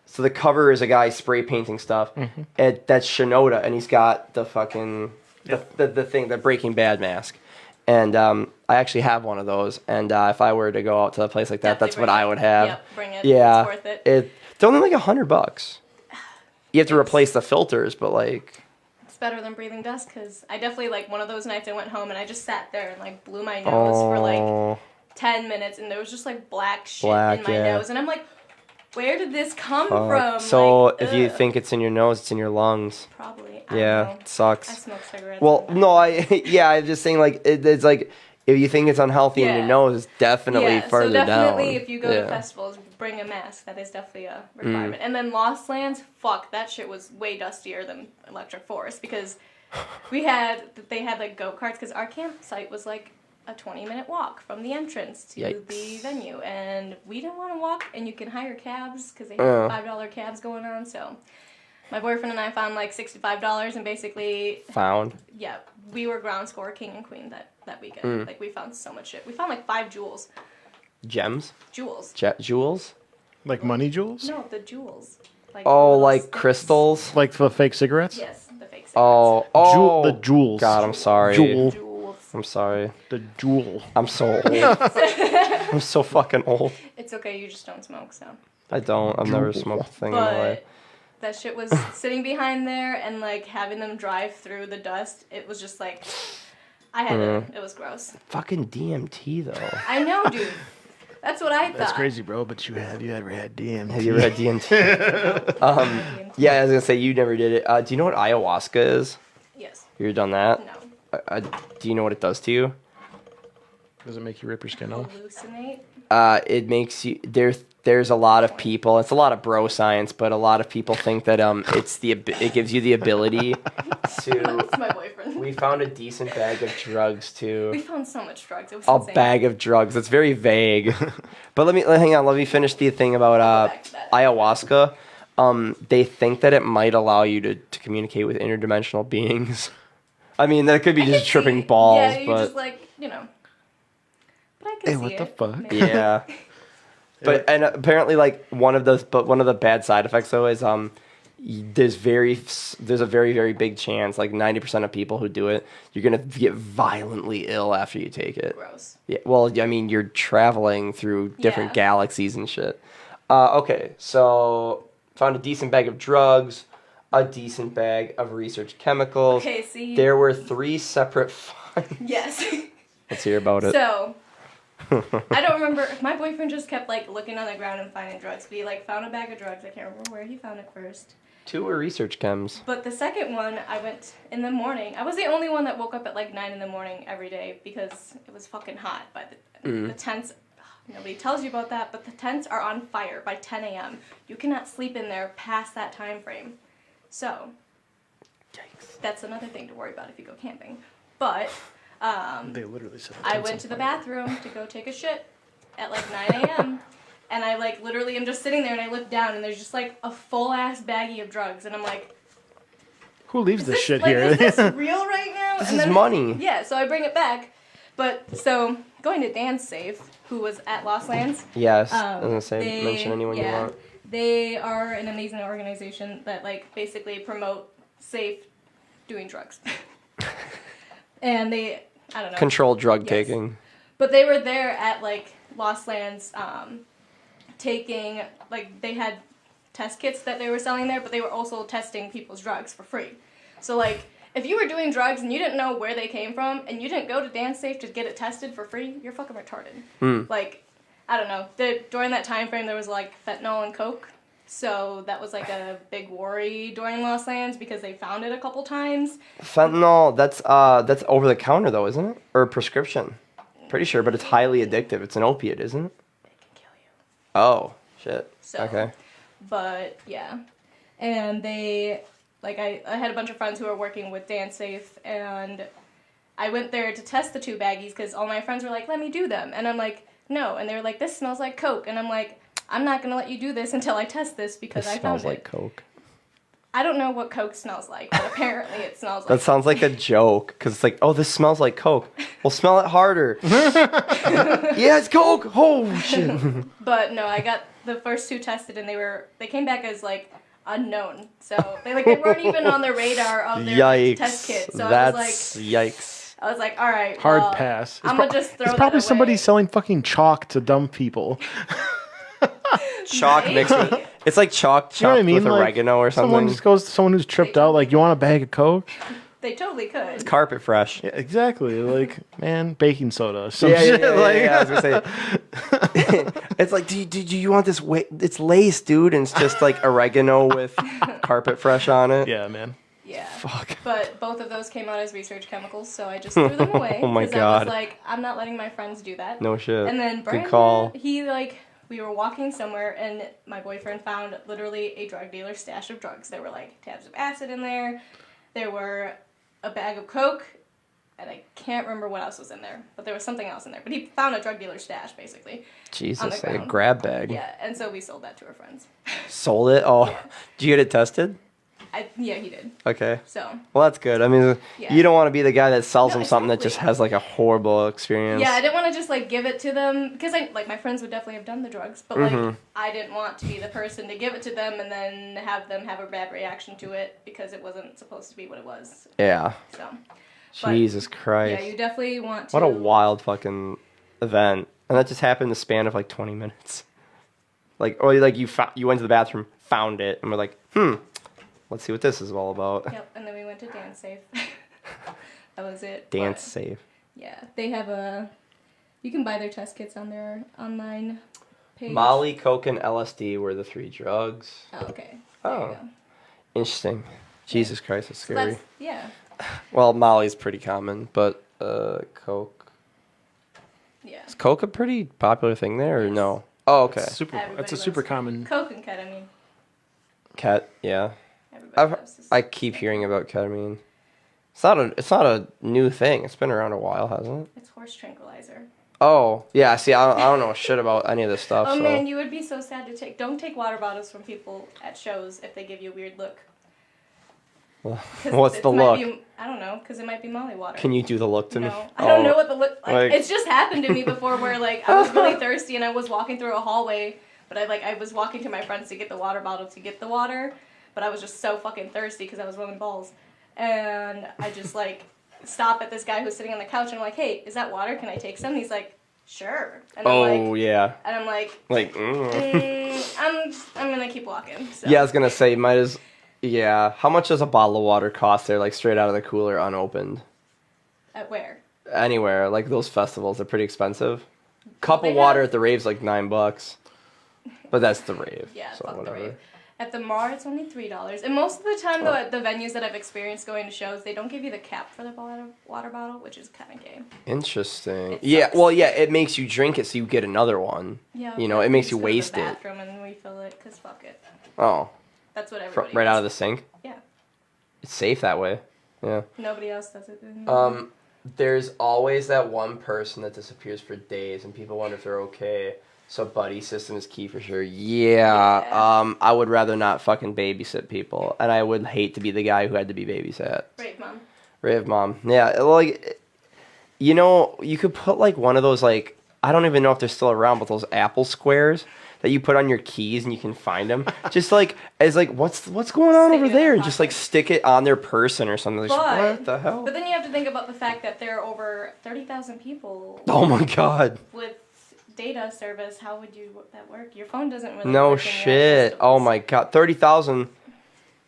So the cover is a guy spray painting stuff. Mm-hmm. That's Shinoda, and he's got the fucking the Breaking Bad mask. And I actually have one of those. And if I were to go out to a place like that, Definitely that's what I would have. Yep, bring it. Yeah, It's worth it. It's only like $100. You have to replace the filters, but like. It's better than breathing dust because I definitely like one of those nights I went home and I just sat there and like blew my nose for like 10 minutes and there was just like black shit in my nose and I'm like, where did this come from? So like, if you think it's in your nose, it's in your lungs. Probably. I Yeah, don't know. it sucks. I smoke cigarettes. Well, no, I'm just saying like it's like if you think it's unhealthy in your nose, it's definitely further down. So definitely if you go to festivals, bring a mask. That is definitely a requirement. And then Lost Lands, fuck, that shit was way dustier than Electric Forest because they had like go-karts because our campsite was like a 20-minute walk from the entrance to the venue and we didn't want to walk and you can hire cabs because they have $5 cabs going on. So my boyfriend and I found like $65 and basically we were ground score king and queen that weekend. Like we found so much shit. We found like 5 jewels. Gems? Jewels. Jewels? Like money jewels? No, the jewels. Like like sticks. crystals? Like the fake cigarettes? Yes, the fake cigarettes. Oh, the jewels. God, I'm sorry. Jewel. I'm sorry. The jewel. I'm so old. I'm so fucking old. It's okay, you just don't smoke, so. I don't. I've never smoked a thing in my life. That shit was sitting behind there and like having them drive through the dust. It was just like, it was gross. Fucking DMT though. I know, dude. That's what I thought. That's crazy, bro. But you ever had DMT? Have you ever had DMT? Yeah, I was gonna say you never did it. Do you know what ayahuasca is? Yes. You ever done that? No. Do you know what it does to you? Does it make you rip your skin off? Hallucinate? It makes you there's a lot of people. It's a lot of bro science, but a lot of people think that it gives you the ability to. That's my boyfriend. We found a decent bag of drugs too. We found so much drugs. It was A insane. bag of drugs. It's very vague. But hang on. Let me finish the thing about ayahuasca. They think that it might allow you to communicate with interdimensional beings. I mean, that could be just tripping balls, yeah, you but just like, But I can see what it. the fuck? Maybe. yeah. But and apparently, like one of the bad side effects though is there's a very very big chance, like 90% of people who do it, you're gonna get violently ill after you take it. Gross. Yeah. Well, I mean, you're traveling through different galaxies and shit. Okay, so found a decent bag of drugs, a decent bag of research chemicals. Okay, see. There were 3 separate finds. Yes. Let's hear about it. So, I don't remember. My boyfriend just kept like looking on the ground and finding drugs. But he like found a bag of drugs. I can't remember where he found it first. 2 were research chems. But the second one, I went in the morning. I was the only one that woke up at like 9 in the morning every day because it was fucking hot. But the tents, nobody tells you about that, but the tents are on fire by 10 a.m. You cannot sleep in there past that time frame. So, Yikes. that's another thing to worry about if you go camping. But They literally said. I went to the bathroom to go take a shit at like 9 a.m. And I like literally am just sitting there and I look down and there's just like a full ass baggie of drugs and I'm like, Who leaves this shit like, here? is this real right now? This And is then- money. Yeah, so I bring it back. But so going to Nance Safe, who was at Lost Lands. Yes. I was gonna say, mention anyone you want. They are an amazing organization that like basically promote safe doing drugs. And they, I don't know. Controlled drug Yes. taking. But they were there at like Lost Lands, taking like they had test kits that they were selling there, but they were also testing people's drugs for free. So like if you were doing drugs and you didn't know where they came from and you didn't go to Dance Safe to get it tested for free, you're fucking retarded. Like I don't know. During that time frame, there was like fentanyl and coke. So that was like a big worry during Los Angeles because they found it a couple times. Fentanyl, that's over the counter though, isn't it? Or prescription? Pretty sure, but it's highly addictive. It's an opiate, isn't it? It can kill you. Oh, shit. So, okay. But yeah, and they like I had a bunch of friends who were working with Dance Safe, and I went there to test the 2 baggies because all my friends were like, "Let me do them," and I'm like, "No," and they were like, "This smells like coke," and I'm like, "I'm not gonna let you do this until I test this because I found it." Smells like coke. I don't know what coke smells like, but apparently it smells like That sounds like a joke, because it's like, oh, this smells like coke. Well, smell it harder. Yeah, it's coke. Oh, shit. But no, I got the first 2 tested, and they came back as like unknown. So they weren't even on the radar of their Yikes. test kit. So That's yikes. I was like, all right, Hard well, pass. I'm gonna just throw It's that probably away. somebody selling fucking chalk to dumb people. Chalk mixed with, it's like chalk You know what I chopped mean? with Like, oregano or something. Someone just goes to someone who's tripped out, like, you want a bag of Coke? They totally could. Carpet fresh. Yeah, exactly. Like, man, baking soda. Some Yeah, shit. yeah, like, I was gonna say. It's like, do you want this? It's lace, dude, and it's just like oregano with carpet fresh on it. yeah, man. Yeah. Fuck. But both of those came out as research chemicals, so I just threw them away. Oh my because I God. was like, I'm not letting my friends do that. No shit. And then Good Brandon, call. we were walking somewhere, and my boyfriend found literally a drug dealer's stash of drugs. There were like tabs of acid in there. There were a bag of coke, and I can't remember what else was in there, but there was something else in there. But he found a drug dealer's stash, basically. Jesus, on the like a ground. grab bag. Yeah, and so we sold that to our friends. Sold it. Oh, Yeah. did you get it tested? Yeah, he did. Okay. So. Well, that's good. I mean, Yeah. you don't want to be the guy that sells No, them something that exactly. just has like a horrible experience. Yeah, I didn't want to just like give it to them because my friends would definitely have done the drugs, but like I didn't want to be the person to give it to them and then have them have a bad reaction to it because it wasn't supposed to be what it was. Yeah. So. But, Jesus Christ. Yeah, you definitely want to. What a wild fucking event, and that just happened in the span of like 20 minutes. Like, or like you went to the bathroom, found it, and we're like, let's see what this is all about. Yep, and then we went to Dance Safe. That was it. Dance But, safe. yeah, they have you can buy their test kits on their online page. Molly, coke, and LSD were the 3 drugs. Oh, okay. There Oh. you go. Interesting. Jesus Christ, that's So scary. that's, yeah. Well, Molly's pretty common, but coke. Yeah. Is coke a pretty popular thing there, or Yes. no? Oh, okay. Super. Everybody That's a super loves common. Coke and ketamine. Yeah. Everybody loves this. I keep hearing about ketamine. It's not a new thing. It's been around a while, hasn't it? It's horse tranquilizer. Oh, yeah. See, I don't know shit about any of this stuff. Oh so. man, you would be so sad to take. Don't take water bottles from people at shows if they give you a weird look. Well, 'Cause what's it the might look? be- I don't know, because it might be Molly water. Can you do the look to me? No, I don't know what the look. like- It's just happened to me before, where like I was really thirsty and I was walking through a hallway, but I was walking to my friends to get the water bottle to get the water, but I was just so fucking thirsty because I was rolling balls, and I just like stop at this guy who's sitting on the couch and I'm like, hey, is that water? Can I take some? And he's like, sure. And Oh, I'm like, yeah. and I'm like, Like, I'm gonna keep walking. So. Yeah, I was going to say, might as... Yeah. How much does a bottle of water cost there, like, straight out of the cooler, unopened? At where? Anywhere. Like, those festivals, they're pretty expensive. Cup They of water have- at the rave's like $9. But that's the rave. Yeah, so fuck whatever. the rave. At the Mar, it's only $3. And most of the time, though, at the venues that I've experienced going to shows, they don't give you the cap for the water bottle, which is kind of gay. Interesting. It Yeah, sucks. well, yeah, it makes you drink it so you get another one. Yeah. You know, but it makes just you go to the waste it. bathroom and refill it, because fuck it. Oh, That's what everybody right out of does. the sink? Yeah. It's safe that way. Yeah. Nobody else does it. There's always that one person that disappears for days, and people wonder if they're okay. So buddy system is key for sure. Yeah. Yeah. I would rather not fucking babysit people, and I would hate to be the guy who had to be babysat. Right, Mom. Rave mom. Yeah. Like, you know, you could put like one of those like I don't even know if they're still around, but those Apple squares that you put on your keys and you can find them. Just like as like what's going on Stick over it in there, their and just like pocket. stick it on their person or something. Like, But- what the hell? But then you have to think about the fact that there are over 30,000 people Oh my god. with data service. How would that work? Your phone doesn't really No work in your shit. systems. Oh my god. 30,000.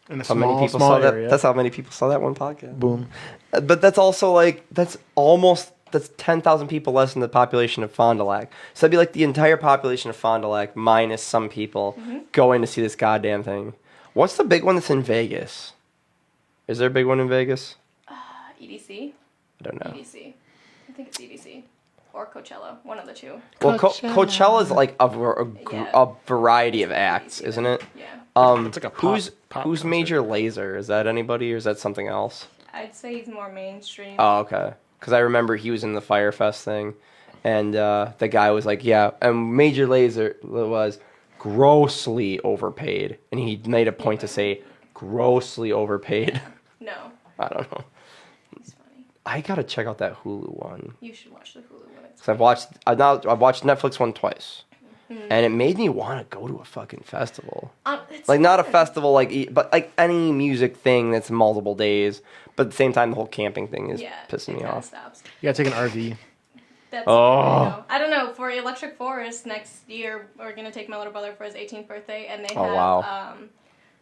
In a How many people small saw that? area. That's how many people saw that one podcast. Boom. But that's also like that's that's 10,000 people less than the population of Fond du Lac. So that'd be like the entire population of Fond du Lac minus some people going to see this goddamn thing. What's the big one that's in Vegas? Is there a big one in Vegas? EDC. I don't know. EDC. I think it's EDC. Or Coachella. One of the two. Well, Coachella is like a variety of acts, isn't it? Yeah. It's like a who's pop who's concert. Major Lazer? Is that anybody or is that something else? I'd say he's more mainstream. Oh, okay. Because I remember he was in the Firefest thing, and the guy was like, "Yeah," and Major Lazer was grossly overpaid, and he made a point to say grossly overpaid. No. I don't know. He's funny. I gotta check out that Hulu one. You should watch the Hulu one. It's Cause I've watched Netflix one twice, and it made me want to go to a fucking festival. It's Like not a fun. festival but like any music thing that's multiple days. But at the same time, the whole camping thing is pissing it me kinda off. Stops. You gotta take an RV. That's Oh. I don't know. For Electric Forest next year, we're gonna take my little brother for his 18th birthday, and they Oh, have wow.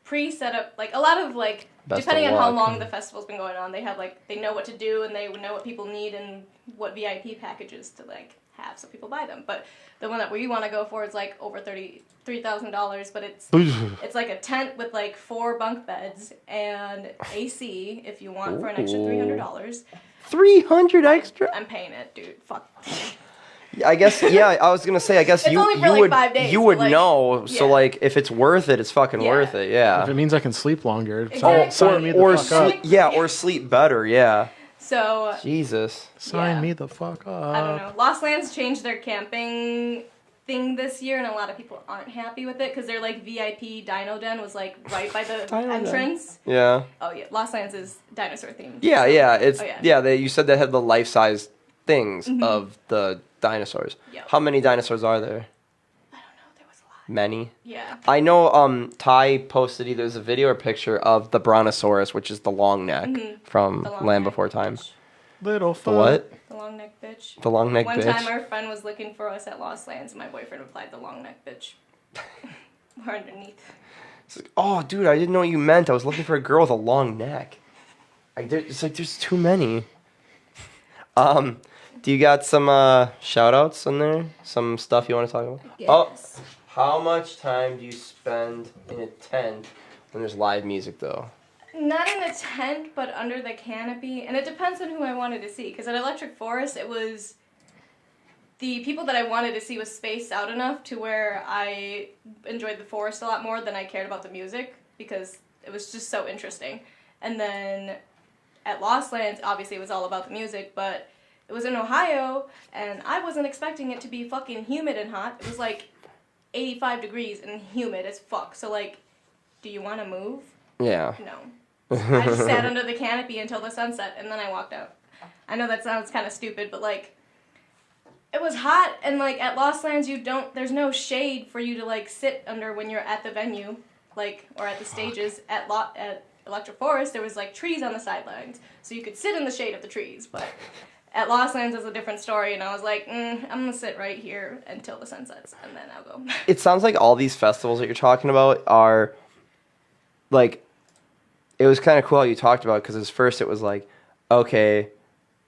pre-set up like a lot of like Best of depending on how luck. long the festival's been going on. They have like they know what to do and they know what people need and what VIP packages to like have, so people buy them. But the one that we want to go for is like over $33,000, but it's like a tent with like 4 bunk beds and AC if you want for an extra Ooh. $300. 300 extra. I'm paying it, dude. Fuck. I guess. Yeah, I was gonna say. I guess It's you only for, you like, would 5 days, you would but, like, know. So yeah. like, if it's worth it, it's fucking Yeah. worth it. If Yeah. it means I can sleep longer, Exactly. sign me the Or fuck up. sleep. Yeah, or sleep better. Yeah. So Jesus. Sign Yeah. me the fuck up. I don't know. Lost Lands changed their camping thing this year, and a lot of people aren't happy with it because their like VIP Dino Den was like right by the Dino Den. entrance. Yeah. Oh yeah, Lost Lands is dinosaur themed. Yeah, yeah. It's Oh, yeah. yeah. You said they had the life-size things of the dinosaurs. Yep. How many dinosaurs are there? I don't know. There was a lot. Many. Yeah. I know. Ty posted either as a video or picture of the Brontosaurus, which is the long neck from The long Land neck Before Time. bitch. Little The fuck. what? The long neck bitch. The long neck One bitch. time our friend was looking for us at Lost Lands, and my boyfriend replied, "The long neck bitch." We're underneath. It's like, oh, dude, I didn't know what you meant. I was looking for a girl with a long neck. It's like there's too many. Do you got some shout outs in there? Some stuff you want to talk about? Yes. Oh, how much time do you spend in a tent when there's live music though? Not in a tent, but under the canopy. And it depends on who I wanted to see. Because at Electric Forest, it was... The people that I wanted to see was spaced out enough to where I enjoyed the forest a lot more than I cared about the music. Because it was just so interesting. And then at Lost Lands, obviously it was all about the music, but it was in Ohio, and I wasn't expecting it to be fucking humid and hot. It was like 85 degrees and humid as fuck. So like, do you want to move? Yeah. No. I just sat under the canopy until the sunset, and then I walked out. I know that sounds kind of stupid, but like, it was hot, and like at Lost Lands, there's no shade for you to like sit under when you're at the venue, like, or at the stages. At Electric Forest, there was like trees on the sidelines, so you could sit in the shade of the trees, but at Lost Lands is a different story, and I was like, I'm gonna sit right here until the sun sets, and then I'll go. It sounds like all these festivals that you're talking about are like, it was kind of cool how you talked about it, because at first it was like, okay,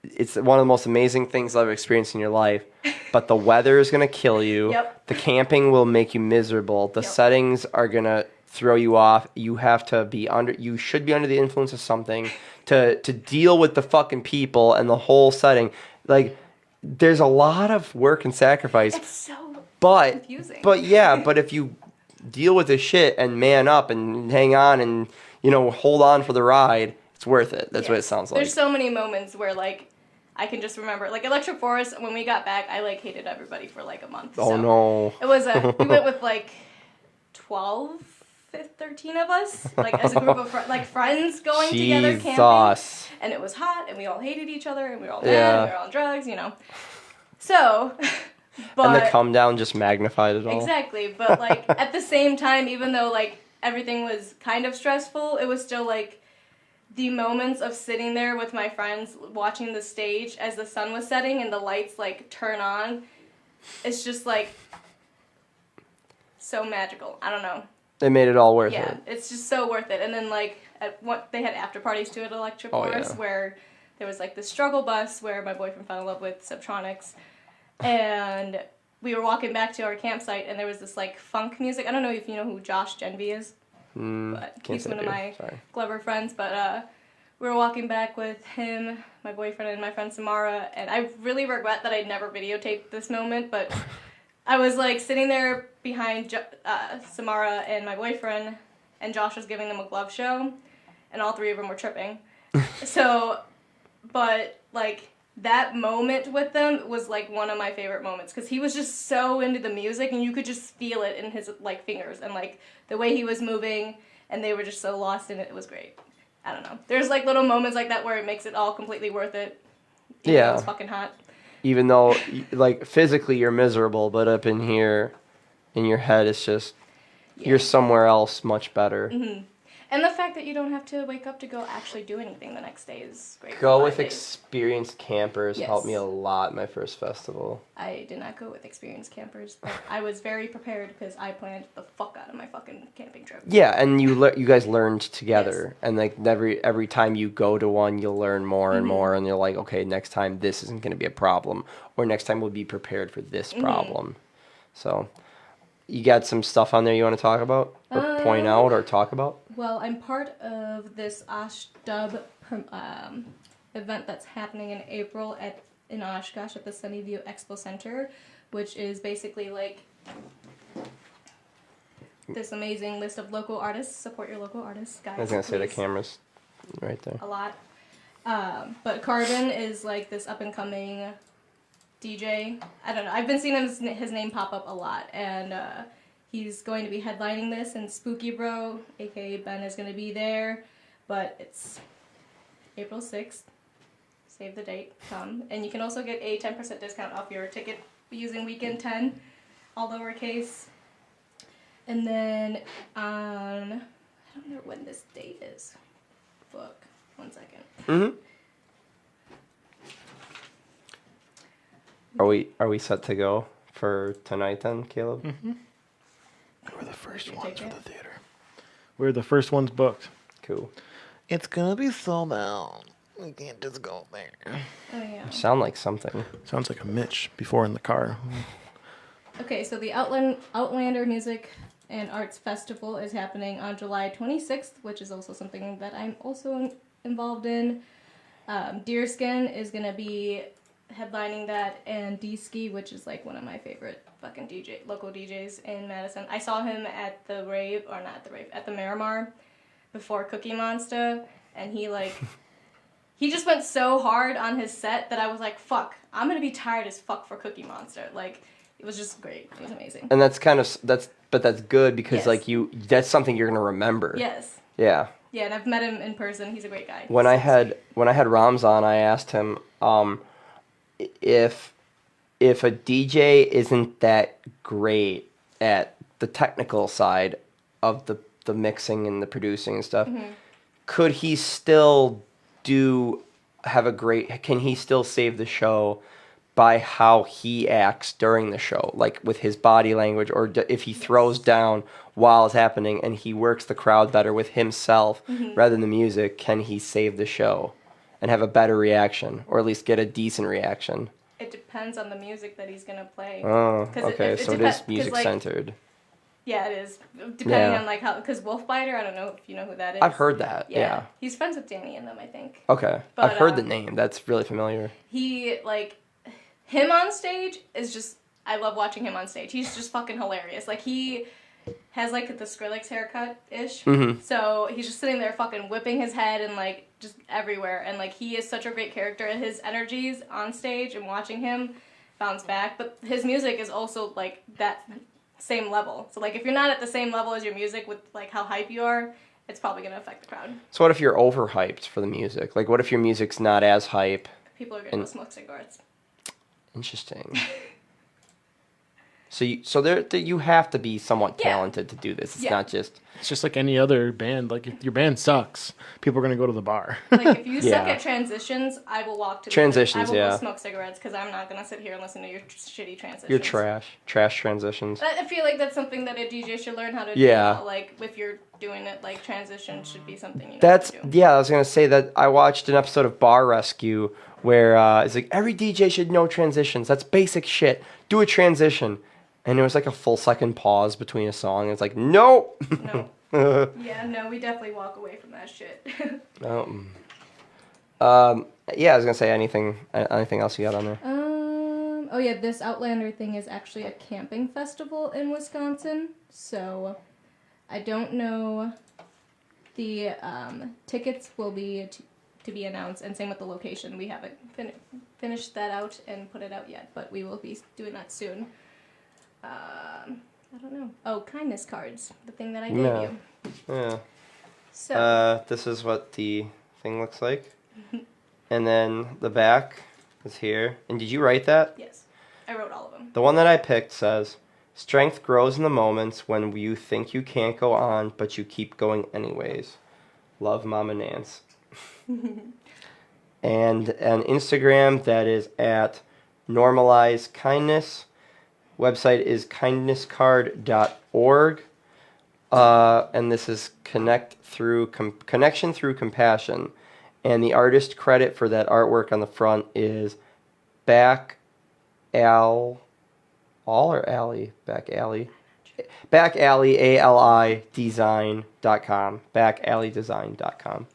it's one of the most amazing things I've experienced in your life, but the weather is going to kill you. Yep. The camping will make you miserable. The Yep. settings are going to throw you off. You should be under the influence of something to deal with the fucking people and the whole setting. Like, there's a lot of work and sacrifice. It's so But confusing. but if you deal with this shit and man up and hang on and hold on for the ride, it's worth it. That's what it Yes. sounds like. There's so many moments where like I can just remember, like Electric Forest. When we got back, I like hated everybody for like a month. Oh so no. It was we went with like 12, 13 of us, like as a group of friends going together camping. Jesus. And it was hot, and we all hated each other, and we were all Yeah. mad, and we were all on drugs, So, but And the come down just magnified it all. exactly, but like at the same time, even though like everything was kind of stressful, it was still like the moments of sitting there with my friends watching the stage as the sun was setting and the lights like turn on. It's just like so magical. I don't know. They made it all worth Yeah, it. it's just so worth it. And then like they had after parties too at Electric Oh, Forest yeah. where there was like this struggle bus where my boyfriend fell in love with Subtronics, and we were walking back to our campsite, and there was this like funk music. I don't know if you know who Josh Genvy is, but he's one of my Glover friends. But we were walking back with him, my boyfriend, and my friend Samara, and I really regret that I never videotaped this moment, but I was like sitting there behind Samara and my boyfriend, and Josh was giving them a glove show, and all three of them were tripping. So, but like that moment with them was like one of my favorite moments because he was just so into the music, and you could just feel it in his like fingers and like the way he was moving, and they were just so lost in it. It was great. I don't know. There's like little moments like that where it makes it all completely worth it. Yeah. It was fucking hot. Even though, like, physically you're miserable, but up in here, in your head, it's just, you're somewhere else much better. Mm-hmm. And the fact that you don't have to wake up to go actually do anything the next day is great. Go with experienced campers Yes. helped me a lot my first festival. I did not go with experienced campers, but I was very prepared because I planned the fuck out of my fucking camping trip. Yeah, and you guys learned together, and like every time you go to one, you'll learn more and more, and you're like, okay, next time this isn't going to be a problem, or next time we'll be prepared for this problem. So, you got some stuff on there you want to talk about, or point out, or talk about? Well, I'm part of this Ashdub event that's happening in April in Oshkosh at the Sunnyview Expo Center, which is basically like this amazing list of local artists. Support your local artists, guys. I was going to say the please. camera's right there. A lot. But Carbon is like this up-and-coming DJ. I don't know. I've been seeing his name pop up a lot, and he's going to be headlining this, and Spooky Bro, aka Ben, is going to be there. But it's April 6th. Save the date. Come. And you can also get a 10% discount off your ticket using Weekend 10, all lowercase. And then on, I don't know when this date is. Fuck. 1 second. Mm-hmm. Are we set to go for tonight then, Caleb? Mm-hmm. We're the first ones for the theater. We're the first ones booked. Cool. It's gonna be sold out. We can't just go there. Oh, yeah. Sound like something. Sounds like a Mitch before in the car. Okay, so the Outlander Music and Arts Festival is happening on July 26th, which is also something that I'm also involved in. Deerskin is going to be headlining that, and D-Ski, which is like one of my favorite fucking local DJs in Madison. I saw him at the rave, or not at the rave, at the Miramar before Cookie Monster, and he just went so hard on his set that I was like, fuck, I'm going to be tired as fuck for Cookie Monster. Like, it was just great. It was amazing. And that's that's good because Yes. like that's something you're gonna remember. Yes. Yeah. Yeah, and I've met him in person. He's a great guy. When I had Rams on, I asked him if a DJ isn't that great at the technical side of the mixing and the producing and stuff, could he still can he still save the show by how he acts during the show, like with his body language, or if he throws down while it's happening and he works the crowd better with himself rather than the music, can he save the show and have a better reaction, or at least get a decent reaction? It depends on the music that he's going to play. Oh, okay, so it is music-centered. Yeah, it is. Depending on like how, because Wolfbiter, I don't know if you know who that is. I've heard that, yeah. He's friends with Danny and them, I think. Okay, But, I've heard the name. That's really familiar. He, like, him on stage is just, I love watching him on stage. He's just fucking hilarious. Like, he has, like, the Skrillex haircut-ish. So he's just sitting there fucking whipping his head and, like, just everywhere. And, like, he is such a great character. And his energies on stage and watching him bounce back. But his music is also, like, that same level. So, like, if you're not at the same level as your music with, like, how hype you are, it's probably going to affect the crowd. So what if you're overhyped for the music? Like, what if your music's not as hype? People are going to go smoke cigarettes. Interesting. You have to be somewhat Yeah. talented to do this. It's Yeah. not just It's just like any other band. Like if your band sucks, people are gonna go to the bar. Like if you suck Yeah. at transitions, I will walk to Transitions, I will yeah. go smoke cigarettes because I'm not gonna sit here and listen to your shitty transitions. you're trash transitions. I feel like that's something that a DJ should learn how to Yeah. do. Like if you're doing it, like transition should be something you know That's how to do. yeah. I was gonna say that I watched an episode of Bar Rescue where it's like every DJ should know transitions. That's basic shit. Do a transition, and it was like a full second pause between a song. And it's like nope. No. Yeah, no, we definitely walk away from that shit. Yeah, I was gonna say anything else you got on there? Oh yeah, this Outlander thing is actually a camping festival in Wisconsin. So I don't know. The tickets will be to be announced, and same with the location. We haven't finished that out and put it out yet, but we will be doing that soon. I don't know. Oh, kindness cards, the thing that I gave Yeah. you. Yeah. So This is what the thing looks like, and then the back is here. And did you write that? yes, I wrote all of them. The one that I picked says, "Strength grows in the moments when you think you can't go on, but you keep going anyways. Love, Mama Nance." And an Instagram that is at Normalize Kindness. Website is kindnesscard.org. And this is Connection Through Compassion. And the artist credit for that artwork on the front is Back Alley, Design.com. Backalleydesign.com.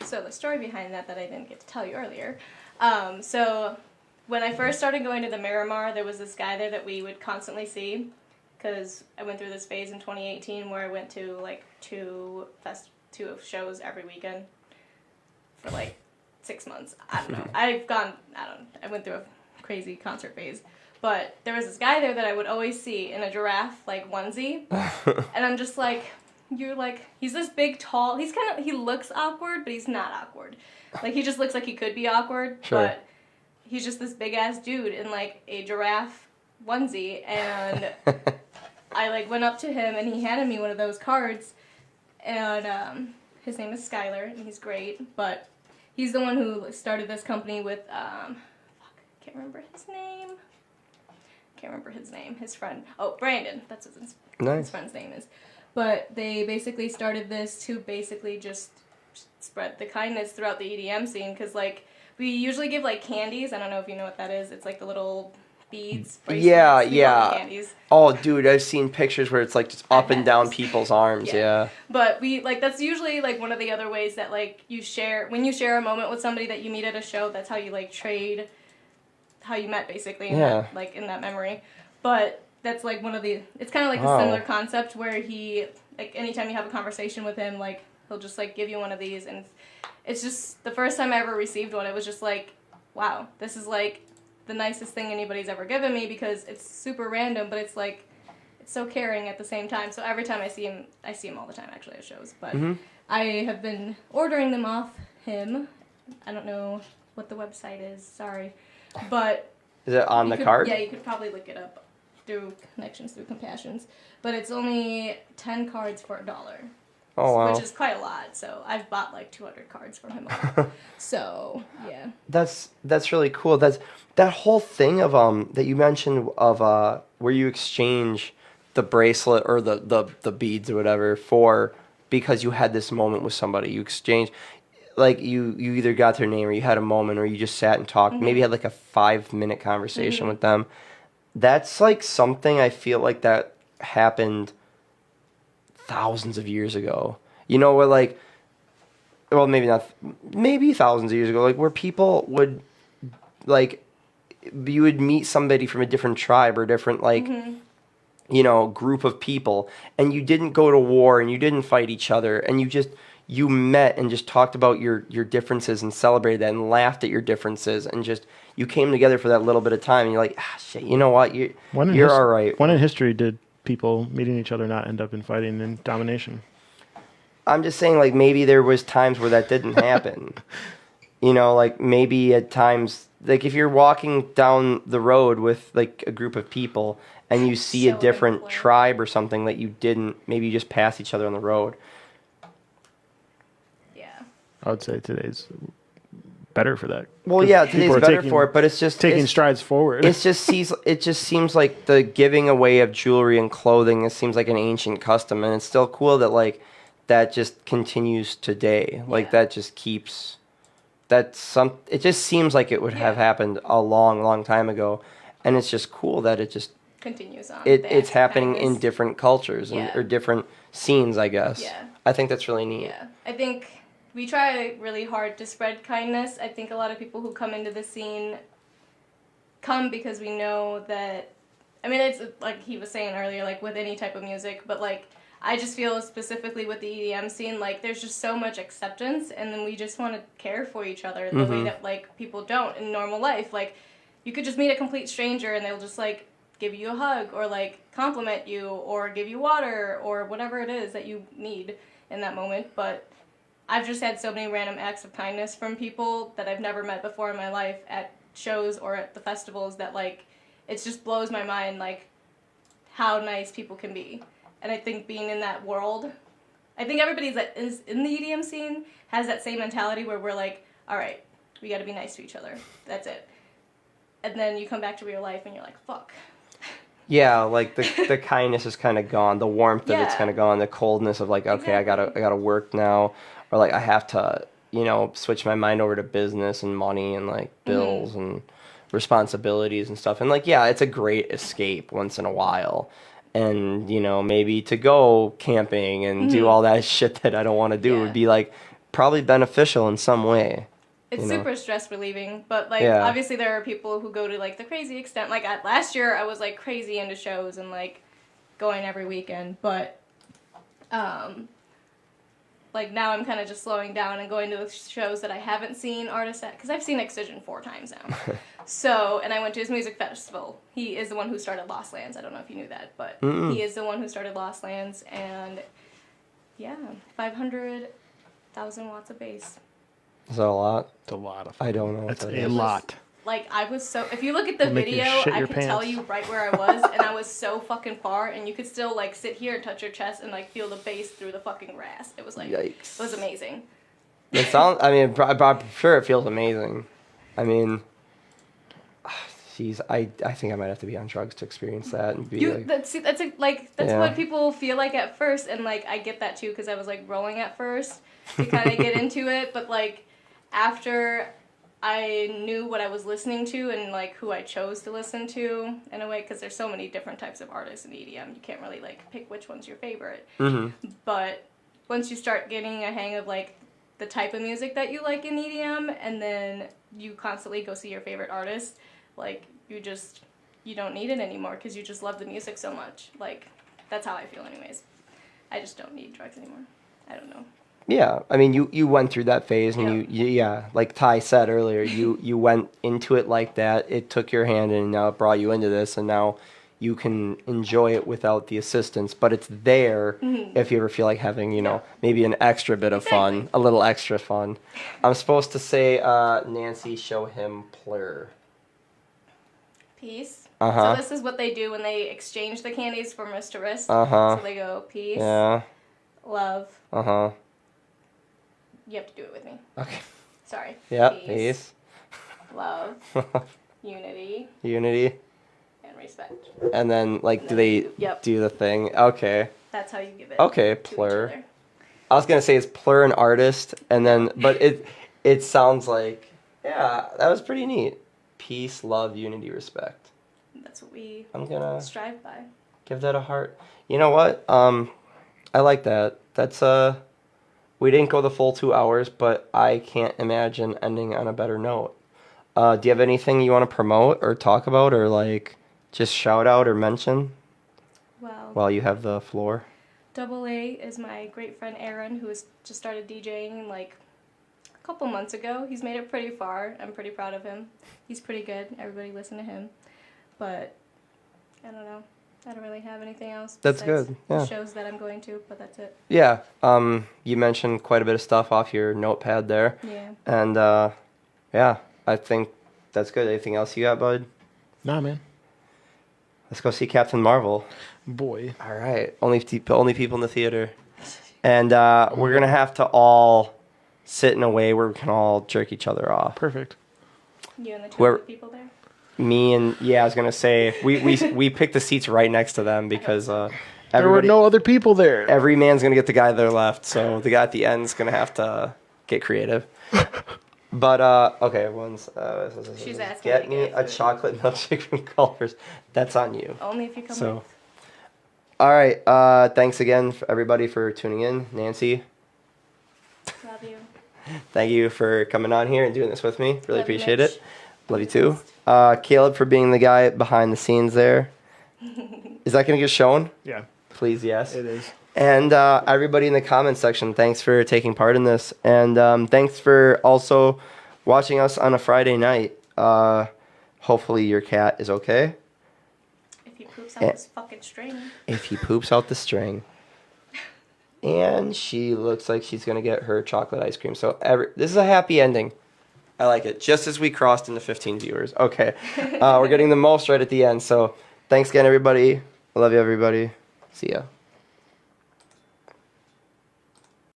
So the story behind that I didn't get to tell you earlier. So when I first started going to the Miramar, there was this guy there that we would constantly see, because I went through this phase in 2018 where I went to like two shows every weekend for like 6 months. I don't know. I went through a crazy concert phase. But there was this guy there that I would always see in a giraffe like onesie, and I'm just like, he's this big, tall. He looks awkward, but he's not awkward. Like he just looks like he could be awkward, Sure. but he's just this big ass dude in like a giraffe onesie, and I like went up to him and he handed me one of those cards, and his name is Skylar and he's great, but he's the one who started this company with can't remember his name. His friend. Oh, Brandon. That's what his Nice. friend's name is. But they basically started this to basically just spread the kindness throughout the EDM scene. Because, like, we usually give, like, candies. I don't know if you know what that is. It's, like, the little beads. bracelets. Yeah, We call them yeah. Candies. Oh, dude, I've seen pictures where it's like just up and down iPads. people's arms. Yeah. But that's usually, like, one of the other ways that, like, when you share a moment with somebody that you meet at a show, that's how you, like, trade how you met, basically, in Yeah. in that memory. But that's like it's kind of like Wow. a similar concept where he, like, anytime you have a conversation with him, like, he'll just like give you one of these, and it's just the first time I ever received one, it was just like, wow, this is like the nicest thing anybody's ever given me, because it's super random, but it's like, it's so caring at the same time. So every time I see him all the time actually at shows, but I have been ordering them off him. I don't know what the website is, sorry, but Is it on the card? yeah, you could probably look it up through Connections Through Compassions. But it's only 10 cards for $1. Oh, wow. Which is quite a lot. So I've bought like 200 cards from him. So, yeah. That's really cool. That whole thing of that you mentioned of where you exchange the bracelet or the beads or whatever because you had this moment with somebody. You exchange, like, you either got their name or you had a moment or you just sat and talked. Maybe had like a 5-minute conversation with them. That's like something I feel like that happened thousands of years ago. You know, where like, well, maybe thousands of years ago, like where people would, like, you would meet somebody from a different tribe or different, like, you know, group of people, and you didn't go to war and you didn't fight each other, and you met and just talked about your differences and celebrated that and laughed at your differences, and just you came together for that little bit of time, and you're like, shit, you know what, you're all right. When in history did people meeting each other not end up in fighting and domination? I'm just saying, like, maybe there was times where that didn't happen. You know, like, maybe at times, like, if you're walking down the road with, like, a group of people and you see a Showing different flair. tribe or something that you didn't, maybe you just pass each other on the road. Yeah. I would say today's better for that. Well, 'Cause yeah, people today's are better taking- for it, but it's just taking it's, strides forward. it just seems like the giving away of jewelry and clothing. It seems like an ancient custom, and it's still cool that like that just continues today. Like Yeah. that just keeps. It just seems like it would have Yeah. happened a long time ago, and it's just cool that it just Continues on. it's the acts of happening in kindness. different cultures and, Yeah. or different scenes, I guess. Yeah. I think that's really neat. Yeah, I think we try really hard to spread kindness. I think a lot of people who come into the scene come because we know that, I mean, it's like he was saying earlier, like with any type of music, but like I just feel specifically with the EDM scene, like there's just so much acceptance, and then we just want to care for each other the way that like people don't in normal life. Like you could just meet a complete stranger and they'll just like give you a hug or like compliment you or give you water or whatever it is that you need in that moment. But I've just had so many random acts of kindness from people that I've never met before in my life at shows or at the festivals that like it just blows my mind like how nice people can be. And I think being in that world, I think everybody that is in the EDM scene has that same mentality where we're like, all right, we got to be nice to each other. That's it. And then you come back to real life and you're like, fuck. Yeah, like the kindness is kind of gone, the warmth of it's Yeah. kind of gone, the coldness of like, okay, Exactly. I gotta work now, or like I have to, switch my mind over to business and money and like bills and responsibilities and stuff. And like, yeah, it's a great escape once in a while, and maybe to go camping and do all that shit that I don't want to do Yeah. would be like probably beneficial in some way. It's super stress relieving, but like Yeah. obviously there are people who go to like the crazy extent. Like last year I was like crazy into shows and like going every weekend, but like now I'm kind of just slowing down and going to the shows that I haven't seen artists at, because I've seen Excision 4 times now. So, and I went to his music festival. He is the one who started Lost Lands. I don't know if you knew that, but he is the one who started Lost Lands, and yeah, 500,000 watts of bass. Is that a lot? It's a lot of. I don't know. That's what that a is. lot. Like, I was so... If you look at the It'll make you video, shit I your can tell pants. you right where I was, and I was so fucking far, and you could still, like, sit here and touch your chest and, like, feel the bass through the fucking grass. It was, like... Yikes. It was amazing. It sounds. I mean, I'm sure it feels amazing. I mean, jeez, I think I might have to be on drugs to experience that and be like. That's Yeah. what people feel like at first, and, like, I get that, too, because I was, like, rolling at first to kind of get into it, but, like, after I knew what I was listening to and, like, who I chose to listen to, in a way, because there's so many different types of artists in EDM, you can't really, like, pick which one's your favorite. Mm-hmm. But once you start getting a hang of, like, the type of music that you like in EDM, and then you constantly go see your favorite artist, like, you don't need it anymore, because you just love the music so much. Like, that's how I feel anyways. I just don't need drugs anymore. I don't know. Yeah, I mean, you went through that phase, and yeah, like Ty said earlier, you went into it like that. It took your hand, and now it brought you into this, and now you can enjoy it without the assistance. But it's there if you ever feel like having, maybe an extra bit of fun, Exactly. a little extra fun. I'm supposed to say, Nancy, show him plur. Peace. Uh-huh. So this is what they do when they exchange the candies from wrist to wrist. Uh-huh. So they go peace, Yeah. love. Uh-huh. You have to do it with me. Okay. Sorry. Yeah. Peace. Love. Unity. Unity. And respect. And then, like, do then they yep. do the thing? Okay. That's how you give it. Okay, to each plur. other. I was gonna say it's plur an artist, and then, but it sounds like, yeah, that was pretty neat. Peace, love, unity, respect. That's what we I'm gonna strive by. give that a heart. You know what? I like that. That's we didn't go the full 2 hours, but I can't imagine ending on a better note. Do you have anything you want to promote or talk about, or like just shout out or mention Well, while you have the floor? Double A is my great friend Aaron, who has just started DJing like a couple months ago. He's made it pretty far. I'm pretty proud of him. He's pretty good. Everybody listen to him. But I don't know. I don't really have anything else. That's besides good, the yeah. shows that I'm going to, but that's it. Yeah. You mentioned quite a bit of stuff off your notepad there. Yeah. And yeah, I think that's good. Anything else you got, bud? Nah, man. Let's go see Captain Marvel. Boy. All right. Only people in the theater. And we're going to have to all sit in a way where we can all jerk each other off. Perfect. You and the two Where- other people there? Me and, I was going to say, we picked the seats right next to them because There were everybody, no other people there. every man's going to get the guy to their left. So the guy at the end is going to have to get creative. But, okay, everyone's... She's asking Get to me get a food. chocolate milkshake from Culver's. That's on you. Only if you come So- with. All right. Thanks again, everybody, for tuning in. Nancy, Love you. thank you for coming on here and doing this with me. Really Love you, appreciate Mitch. it. Love you too. Caleb, for being the guy behind the scenes there. Is that going to get shown? Yeah, Please, yes. it is. And everybody in the comments section, thanks for taking part in this. And thanks for also watching us on a Friday night. Hopefully your cat is okay. If he poops out Eh. this fucking string. If he poops out the string. And she looks like she's going to get her chocolate ice cream. So this is a happy ending. I like it. Just as we crossed into 15 viewers. Okay. We're getting the most right at the end. So thanks again, everybody. I love you, everybody. See ya.